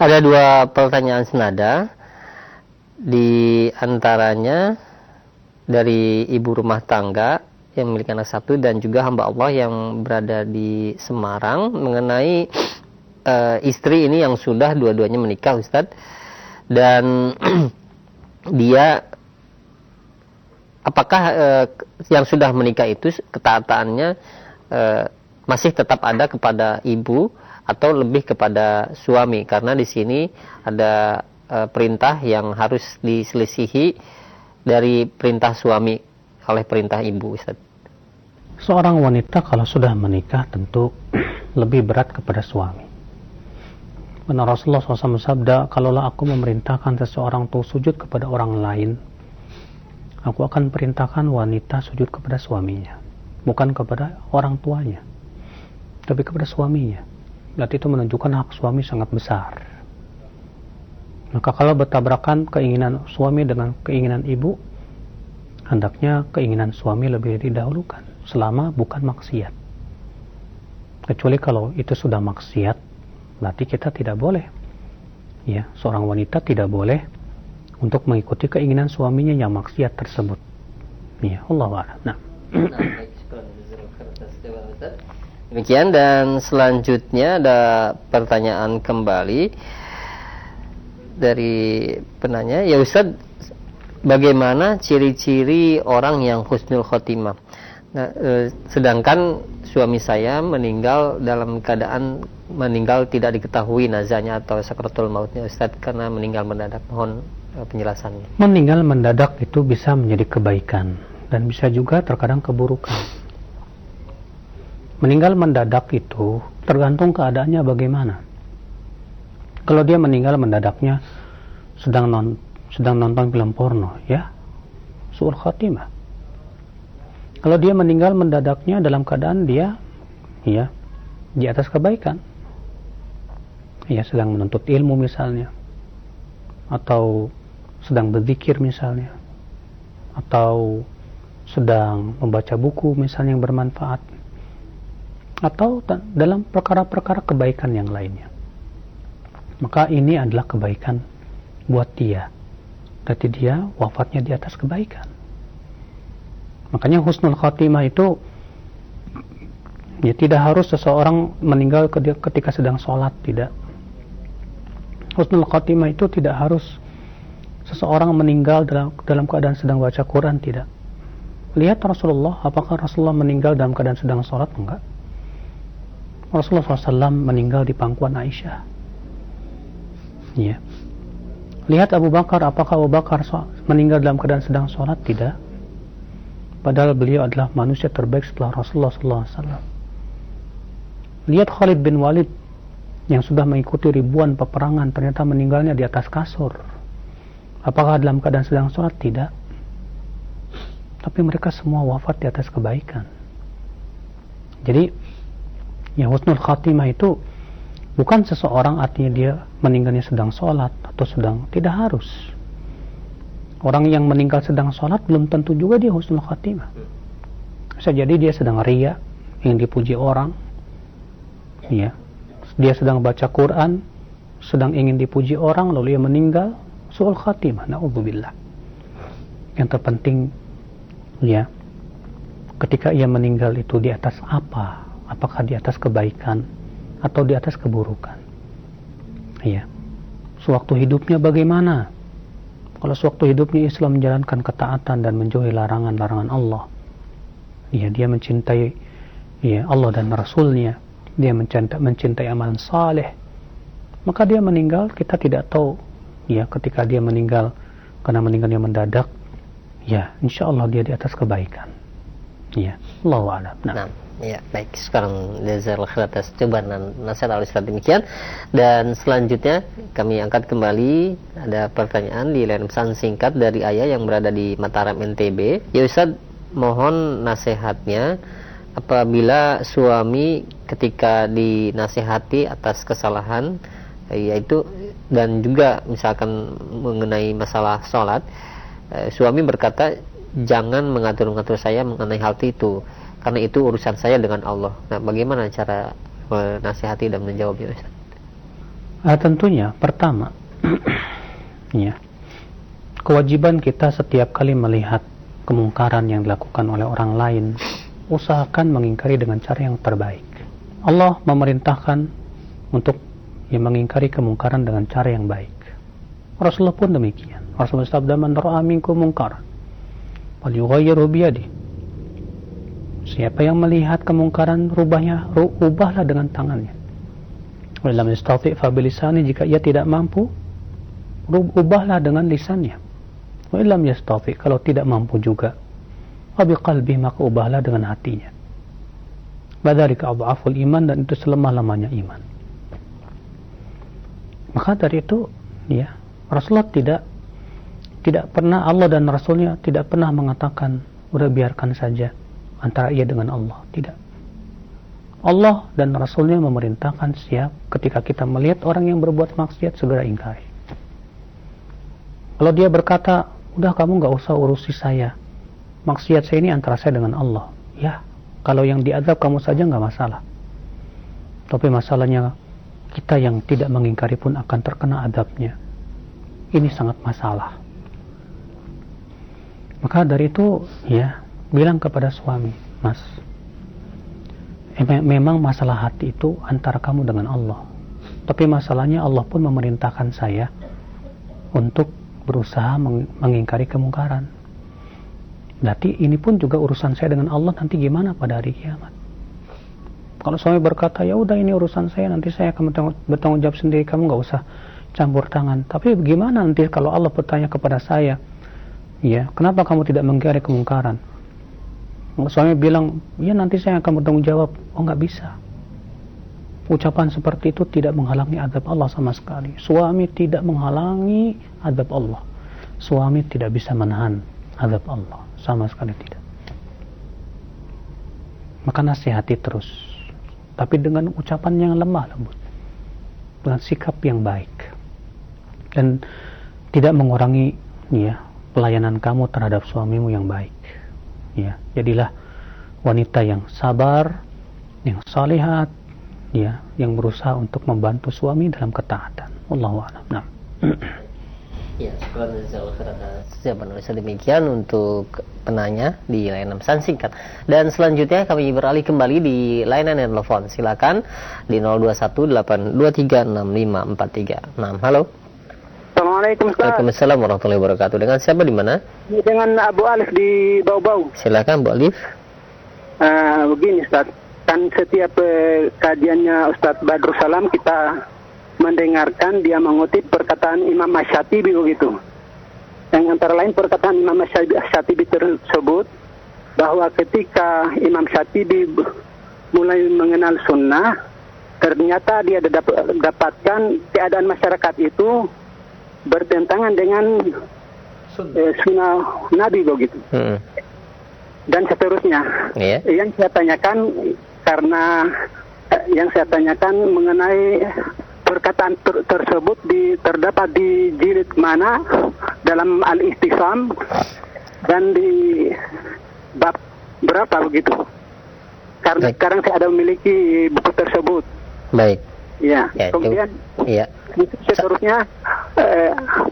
Ada 2 pertanyaan senada, di antaranya dari ibu rumah tangga yang memiliki anak 1 dan juga hamba Allah yang berada di Semarang mengenai istri ini yang sudah dua-duanya menikah, Ustadz, dan dia apakah yang sudah menikah itu ketaatannya masih tetap ada kepada ibu atau lebih kepada suami? Karena di sini ada perintah yang harus diselisihi dari perintah suami oleh perintah ibu, Ustaz. Seorang wanita kalau sudah menikah tentu lebih berat kepada suami. Karena Rasulullah SAW bersabda, kalaulah aku memerintahkan seseorang untuk sujud kepada orang lain, aku akan perintahkan wanita sujud kepada suaminya, bukan kepada orang tuanya, tapi kepada suaminya. Berarti itu menunjukkan hak suami sangat besar. Maka kalau bertabrakan keinginan suami dengan keinginan ibu, hendaknya keinginan suami lebih didahulukan, selama bukan maksiat. Kecuali kalau itu sudah maksiat, berarti kita tidak boleh. Seorang wanita tidak boleh untuk mengikuti keinginan suaminya yang maksiat tersebut. Allahu a'lam. Nah. Demikian, dan selanjutnya ada pertanyaan kembali dari penanya. Ya Ustaz, bagaimana ciri-ciri orang yang husnul khotimah? Nah, sedangkan suami saya meninggal dalam keadaan tidak diketahui nazanya atau sakaratul mautnya, Ustaz, karena meninggal mendadak. Mohon penjelasannya. Meninggal mendadak itu bisa menjadi kebaikan dan bisa juga terkadang keburukan. Meninggal mendadak itu tergantung keadaannya bagaimana. Kalau dia meninggal mendadaknya sedang nonton film porno, su'ul khatimah. Kalau dia meninggal mendadaknya dalam keadaan dia di atas kebaikan, sedang menuntut ilmu misalnya, atau sedang berzikir misalnya, atau sedang membaca buku misalnya yang bermanfaat, atau dalam perkara-perkara kebaikan yang lainnya, maka ini adalah kebaikan buat dia. Berarti dia wafatnya di atas kebaikan. Makanya husnul khatimah itu tidak harus seseorang meninggal ketika sedang sholat, tidak. Husnul khatimah itu tidak harus seseorang meninggal dalam keadaan sedang baca Quran, tidak. Lihat Rasulullah, apakah Rasulullah meninggal dalam keadaan sedang sholat? Enggak. Rasulullah SAW meninggal di pangkuan Aisyah. Lihat Abu Bakar, apakah Abu Bakar meninggal dalam keadaan sedang sholat? Tidak. Padahal beliau adalah manusia terbaik setelah Rasulullah SAW. Lihat Khalid bin Walid yang sudah mengikuti ribuan peperangan, ternyata meninggalnya di atas kasur. Apakah dalam keadaan sedang sholat? Tidak. Tapi mereka semua wafat di atas kebaikan. Jadi husnul khatimah itu bukan seseorang artinya dia meninggalnya sedang sholat atau sedang, tidak harus. Orang yang meninggal sedang sholat belum tentu juga dia husnul khatimah. Bisa jadi dia sedang riya, ingin dipuji orang, ya. Dia sedang baca Quran, sedang ingin dipuji orang, lalu ia meninggal, su'ul khatimah, na'udzubillah. Yang terpenting, ya, ketika ia meninggal itu di atas apa? Apakah di atas kebaikan atau di atas keburukan? Ya. Sewaktu hidupnya bagaimana? Kalau sewaktu hidupnya Islam menjalankan ketaatan dan menjauhi larangan-larangan Allah, ya, dia mencintai, ya, Allah dan Rasulnya, dia mencintai amalan saleh, maka dia meninggal, kita tidak tahu, ya, ketika dia meninggal karena meninggalnya mendadak, ya, insya Allah dia di atas kebaikan, ya, Allahu a'lam. Nah, ya, baik. Sekarang jazakallahu khairan atas cobaan dan nasihat al-Ustaz demikian. Dan selanjutnya kami angkat kembali, ada pertanyaan di line pesan singkat dari Ayah yang berada di Mataram NTB. Ya Ustaz, mohon nasihatnya apabila suami ketika dinasihati atas kesalahan, yaitu, dan juga misalkan mengenai masalah sholat, suami berkata jangan mengatur-ngatur saya mengenai hal itu, karena itu urusan saya dengan Allah. Nah, bagaimana cara menasihati dan menjawabnya, Ustaz? Tentunya pertama, ya, kewajiban kita setiap kali melihat kemungkaran yang dilakukan oleh orang lain, usahakan mengingkari dengan cara yang terbaik. Allah memerintahkan untuk mengingkari kemungkaran dengan cara yang baik. Rasulullah pun demikian. Rasulullah bersabda, "Man ra'a minkum munkaran falyughayyirhu biyadihi." Siapa yang melihat kemungkaran, ubahlah dengan tangannya. Wa lam yastati' fa bilisani, jika ia tidak mampu, ubahlah dengan lisannya. Wa lam yastati', kalau tidak mampu juga, wa biqalbihi, maka ubahlah dengan hatinya. Badzalika adhaful iman, dan itu selemah-lemahnya iman. Maka dari itu, ya, Rasulullah tidak pernah, Allah dan Rasulnya tidak pernah mengatakan udah biarkan saja antara ia dengan Allah. Tidak. Allah dan Rasulnya memerintahkan siap ketika kita melihat orang yang berbuat maksiat, segera ingkari. Kalau dia berkata, udah kamu gak usah urusi saya, maksiat saya ini antara saya dengan Allah, ya, kalau yang diazab kamu saja gak masalah. Tapi masalahnya kita yang tidak mengingkari pun akan terkena azabnya. Ini sangat masalah. Maka dari itu, ya, bilang kepada suami, Mas, memang masalah hati itu antara kamu dengan Allah. Tapi masalahnya Allah pun memerintahkan saya untuk berusaha mengingkari kemungkaran. Berarti ini pun juga urusan saya dengan Allah nanti gimana pada hari kiamat. Kalau suami berkata, ya udah ini urusan saya, nanti saya akan bertanggung jawab sendiri, kamu gak usah campur tangan. Tapi bagaimana nanti kalau Allah bertanya kepada saya, ya, kenapa kamu tidak mengingkari kemungkaran? Suami bilang, ya nanti saya akan bertanggung jawab. Oh, gak bisa. Ucapan seperti itu tidak menghalangi azab Allah sama sekali. Suami tidak menghalangi azab Allah. Suami tidak bisa menahan azab Allah, sama sekali tidak. Maka nasihati terus, tapi dengan ucapan yang lemah lembut, dengan sikap yang baik, dan tidak mengurangi, ya, pelayanan kamu terhadap suamimu yang baik. Ya, jadilah wanita yang sabar, yang salihat, ya, yang berusaha untuk membantu suami dalam ketaatan. Wallahu a'lam. Nah. Ya, jawaban demikian untuk penanya di layanan pesan singkat. Dan selanjutnya kami beralih kembali di layanan telepon. Silakan di 0218236543. Nah, halo. Assalamualaikum Ustaz. Waalaikumsalam warahmatullahi wabarakatuh. Dengan siapa di mana? Dengan Abu Alif di Bau-Bau. Silakan Bu Alif. Begini Ustaz, kan setiap kajiannya Ustaz Badrul Salam kita mendengarkan dia mengutip perkataan Imam Asy-Syatibi begitu. Yang antara lain perkataan Imam Asy-Syatibi tersebut bahwa ketika Imam Syatibi mulai mengenal sunnah, ternyata dia dapatkan keadaan masyarakat itu bertentangan dengan sunnah Nabi begitu. Dan seterusnya. Yang saya tanyakan mengenai perkataan tersebut terdapat di jilid mana dalam Al-Ihtisam dan di bab berapa begitu? Karena Baik. sekarang saya ada memiliki buku tersebut. Baik. Ya. Ya, Kemudian Iya. seterusnya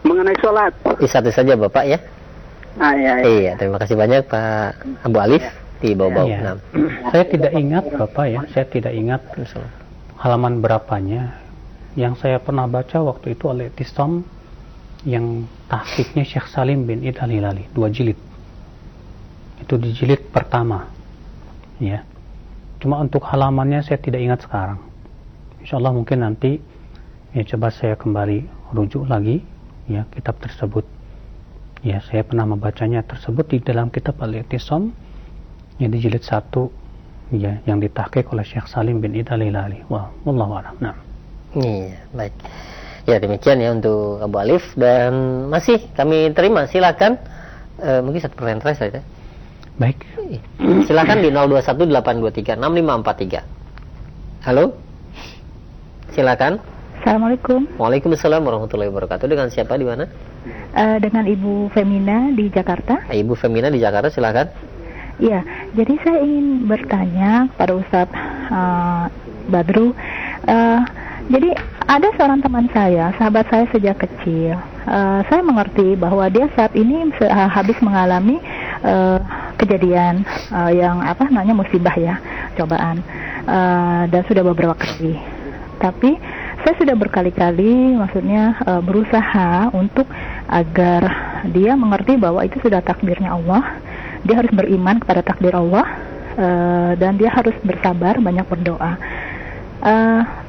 mengenai sholat. Satu saja Bapak ya. Ya. Iya, terima kasih banyak Pak Abu Alif di bawah-bawah. Iya. Nah. Saya tidak ingat Bapak ya, saya tidak ingat halaman berapanya. Yang saya pernah baca waktu itu Al-I'tisam yang tahqiqnya Syekh Salim bin Id Al-Hilali, 2 jilid. Itu di jilid pertama. Ya. Cuma untuk halamannya saya tidak ingat sekarang. Insyaallah mungkin nanti ya coba saya kembali rujuk lagi ya kitab tersebut. Ya, saya pernah membacanya tersebut di dalam kitab Al-I'tisam ya di jilid 1 ya yang ditahqiq oleh Syekh Salim bin Id Al-Hilali. Wah, wallahu a'lam. Nah. Iya, baik. Ya, demikian ya untuk Abu Alif, dan masih kami terima, silakan. Mungkin satu pertanyaan terakhir ya. Baik. Silakan di 0218236543. Halo. Silakan. Assalamualaikum. Waalaikumsalam warahmatullahi wabarakatuh. Dengan siapa di mana? Dengan Ibu Femina di Jakarta. Ibu Femina di Jakarta, silakan. Iya, jadi saya ingin bertanya kepada Ustadz Badru. Jadi ada seorang teman saya, sahabat saya sejak kecil. Saya mengerti bahwa dia saat ini habis mengalami kejadian yang musibah ya, cobaan, dan sudah beberapa kali. Tapi saya sudah berkali-kali maksudnya berusaha untuk agar dia mengerti bahwa itu sudah takdirnya Allah. Dia harus beriman kepada takdir Allah, dan dia harus bersabar, banyak berdoa.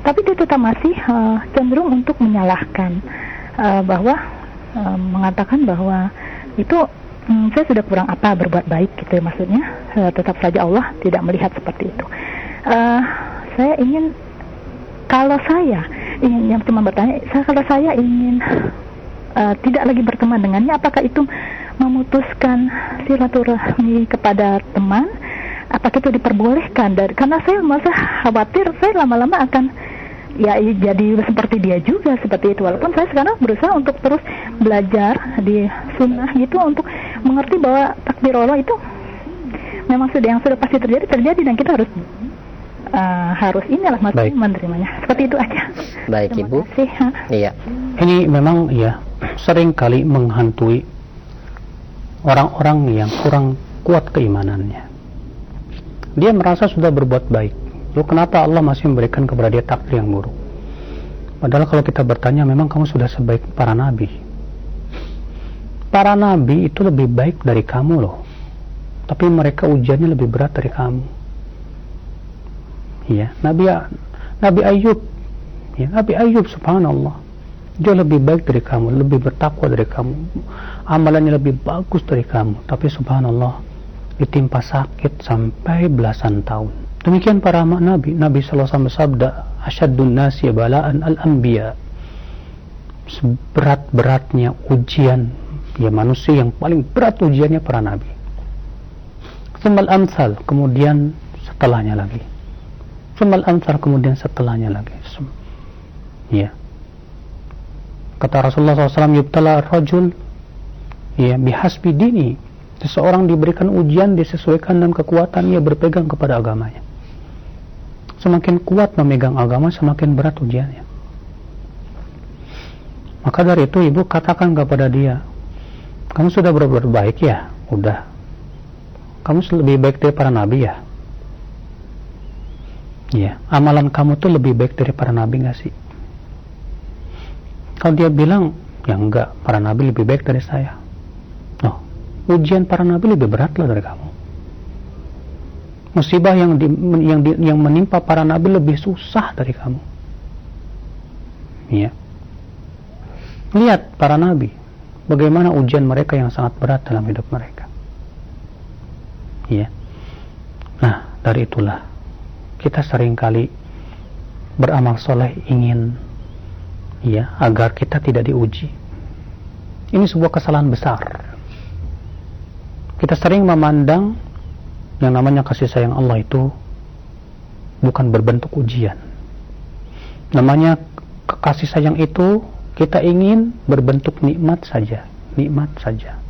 Tapi dia tetap masih cenderung untuk menyalahkan, bahwa mengatakan bahwa itu saya sudah kurang apa berbuat baik gitu ya, maksudnya tetap saja Allah tidak melihat seperti itu. Saya ingin, kalau saya ingin, yang cuma bertanya, kalau saya ingin tidak lagi berteman dengannya, apakah itu memutuskan silaturahmi kepada teman? Apakah itu diperbolehkan? Karena saya merasa khawatir saya lama-lama akan ya jadi seperti dia juga, seperti itu. Walaupun saya sekarang berusaha untuk terus belajar di sunnah gitu, untuk mengerti bahwa takdir Allah itu memang yang sudah pasti terjadi, dan kita harus inilah maksudnya menerimanya. Seperti itu aja. Baik. Terima Ibu. Kasih. Iya. Ini memang ya sering kali menghantui orang-orang yang kurang kuat keimanannya. Dia merasa sudah berbuat baik. Lalu kenapa Allah masih memberikan kepada dia takdir yang buruk? Padahal kalau kita bertanya, memang kamu sudah sebaik para nabi. Para nabi itu lebih baik dari kamu loh. Tapi mereka ujiannya lebih berat dari kamu. Ya, Nabi Ayub. Ya, Nabi Ayub subhanallah. Dia lebih baik dari kamu, lebih bertakwa dari kamu. Amalannya lebih bagus dari kamu. Tapi subhanallah, ditimpa sakit sampai belasan tahun. Demikian para nabi. Nabi sallallahu alaihi wasallam bersabda, "Asyaddun nasi bala'an al-anbiya." Seberat-beratnya ujian ya manusia, yang paling berat ujiannya para nabi. Tsummal amsal, kemudian setelahnya lagi. Tsummal amsal, kemudian setelahnya lagi. Ya. Kata Rasulullah SAW, "Yubtala ar-rajul ya bihasbi dini." Seseorang diberikan ujian disesuaikan dengan kekuatan ia berpegang kepada agamanya. Semakin kuat memegang agama, semakin berat ujiannya. Maka dari itu ibu katakan kepada dia, kamu sudah berbuat baik ya? Udah. Kamu lebih baik dari para nabi ya? Ya. Amalan kamu tuh lebih baik dari para nabi gak sih? Kalau dia bilang, ya enggak, para nabi lebih baik dari saya. Oh, ujian para nabi lebih berat loh dari kamu. Musibah yang menimpa para nabi lebih susah dari kamu. Ya. Lihat para nabi, bagaimana ujian mereka yang sangat berat dalam hidup mereka. Ya. Nah, dari itulah kita seringkali beramal soleh ingin ya agar kita tidak diuji. Ini sebuah kesalahan besar. Kita sering memandang yang namanya kasih sayang Allah itu bukan berbentuk ujian. Namanya kasih sayang itu kita ingin berbentuk nikmat saja,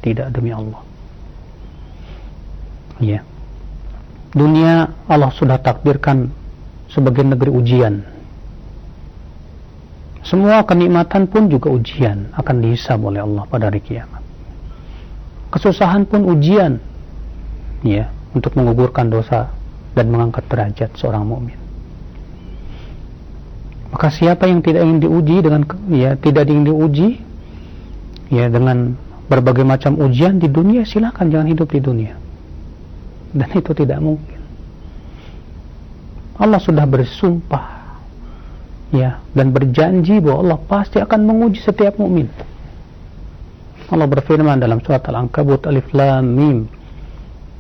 tidak demi Allah. Ya. Dunia Allah sudah takdirkan sebagai negeri ujian. Semua kenikmatan pun juga ujian, akan dihisab oleh Allah pada hari kiamat. Kesusahan pun ujian, ya, untuk menggugurkan dosa dan mengangkat derajat seorang mukmin. Maka siapa yang tidak ingin diuji dengan berbagai macam ujian di dunia, silakan jangan hidup di dunia. Dan itu tidak mungkin. Allah sudah bersumpah, ya, dan berjanji bahwa Allah pasti akan menguji setiap mukmin. Allah berfirman dalam surat Al-Ankabut Alif Lam Mim,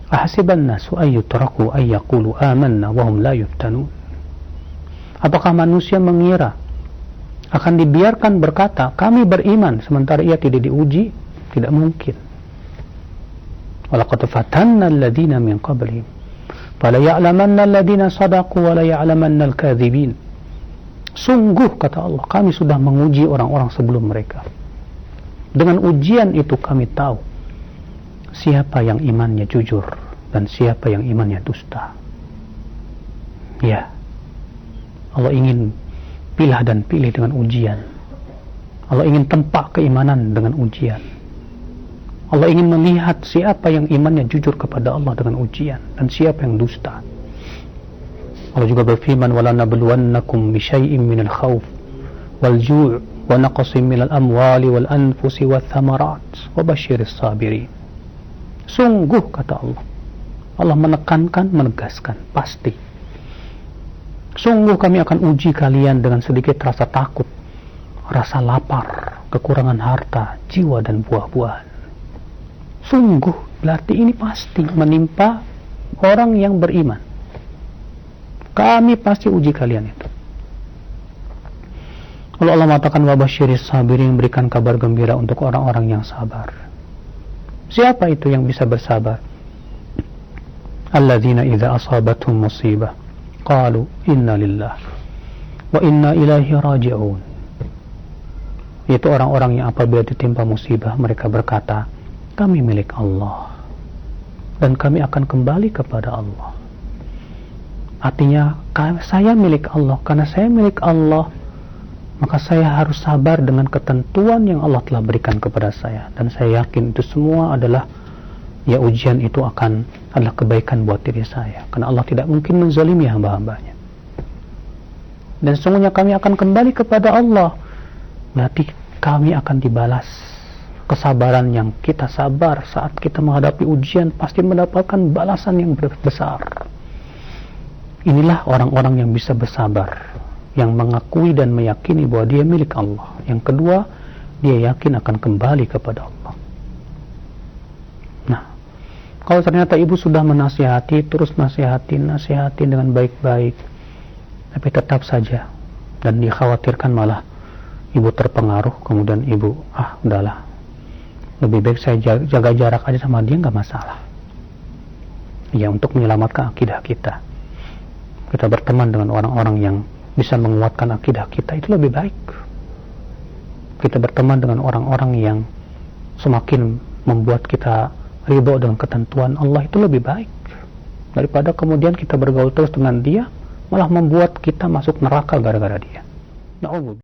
ahasiban nasu ay yutraku ay yaqulu amanna wa hum la yuftanun. Apakah manusia mengira akan dibiarkan berkata kami beriman sementara ia tidak diuji? Tidak mungkin. Walaqad fatanna alladhina min qablihim fala ya'lamanna alladhina sadaqu wa la ya'lamanna al-kadhibin. Sungguh, kata Allah, kami sudah menguji orang-orang sebelum mereka. Dengan ujian itu kami tahu siapa yang imannya jujur dan siapa yang imannya dusta. Ya, Allah ingin pilah dan pilih dengan ujian. Allah ingin tempa keimanan dengan ujian. Allah ingin melihat siapa yang imannya jujur kepada Allah dengan ujian dan siapa yang dusta. Allah juga berfirman, wala nabluwannakum bisyai'in minal khawf wal ju' wa naqsin minal amwali wal anfusi wath thamarat wa basyiris sabirin. Sungguh, kata Allah, Allah menekankan, menegaskan, pasti, sungguh kami akan uji kalian dengan sedikit rasa takut, rasa lapar, kekurangan harta, jiwa dan buah-buahan. Sungguh berarti ini pasti menimpa orang yang beriman. Kami pasti uji kalian itu. Lalu Allah mengatakan wabasyiris sabirin, berikan kabar gembira untuk orang-orang yang sabar. Siapa itu yang bisa bersabar? Alladzina idza asabatuhum musibah qalu inna lillah wa inna ilaihi raji'un. Itu orang-orang yang apabila ditimpa musibah mereka berkata, kami milik Allah dan kami akan kembali kepada Allah. Artinya, saya milik Allah. Karena saya milik Allah, maka saya harus sabar dengan ketentuan yang Allah telah berikan kepada saya. Dan saya yakin itu semua adalah, ya, ujian itu adalah kebaikan buat diri saya. Karena Allah tidak mungkin menzalimi hamba-hambanya. Dan sesungguhnya kami akan kembali kepada Allah. Berarti kami akan dibalas. Kesabaran yang kita sabar saat kita menghadapi ujian pasti mendapatkan balasan yang besar. Inilah orang-orang yang bisa bersabar, yang mengakui dan meyakini bahwa dia milik Allah. Yang kedua, dia yakin akan kembali kepada Allah. Nah, kalau ternyata ibu sudah menasihati, terus nasihatin dengan baik-baik, tapi tetap saja, dan dikhawatirkan malah ibu terpengaruh, kemudian ibu, udahlah, lebih baik saya jaga jarak aja sama dia, nggak masalah. Ya, untuk menyelamatkan akidah kita. Kita berteman dengan orang-orang yang bisa menguatkan akidah kita, itu lebih baik. Kita berteman dengan orang-orang yang semakin membuat kita ridho dengan ketentuan Allah, itu lebih baik. Daripada kemudian kita bergaul terus dengan dia, malah membuat kita masuk neraka gara-gara dia.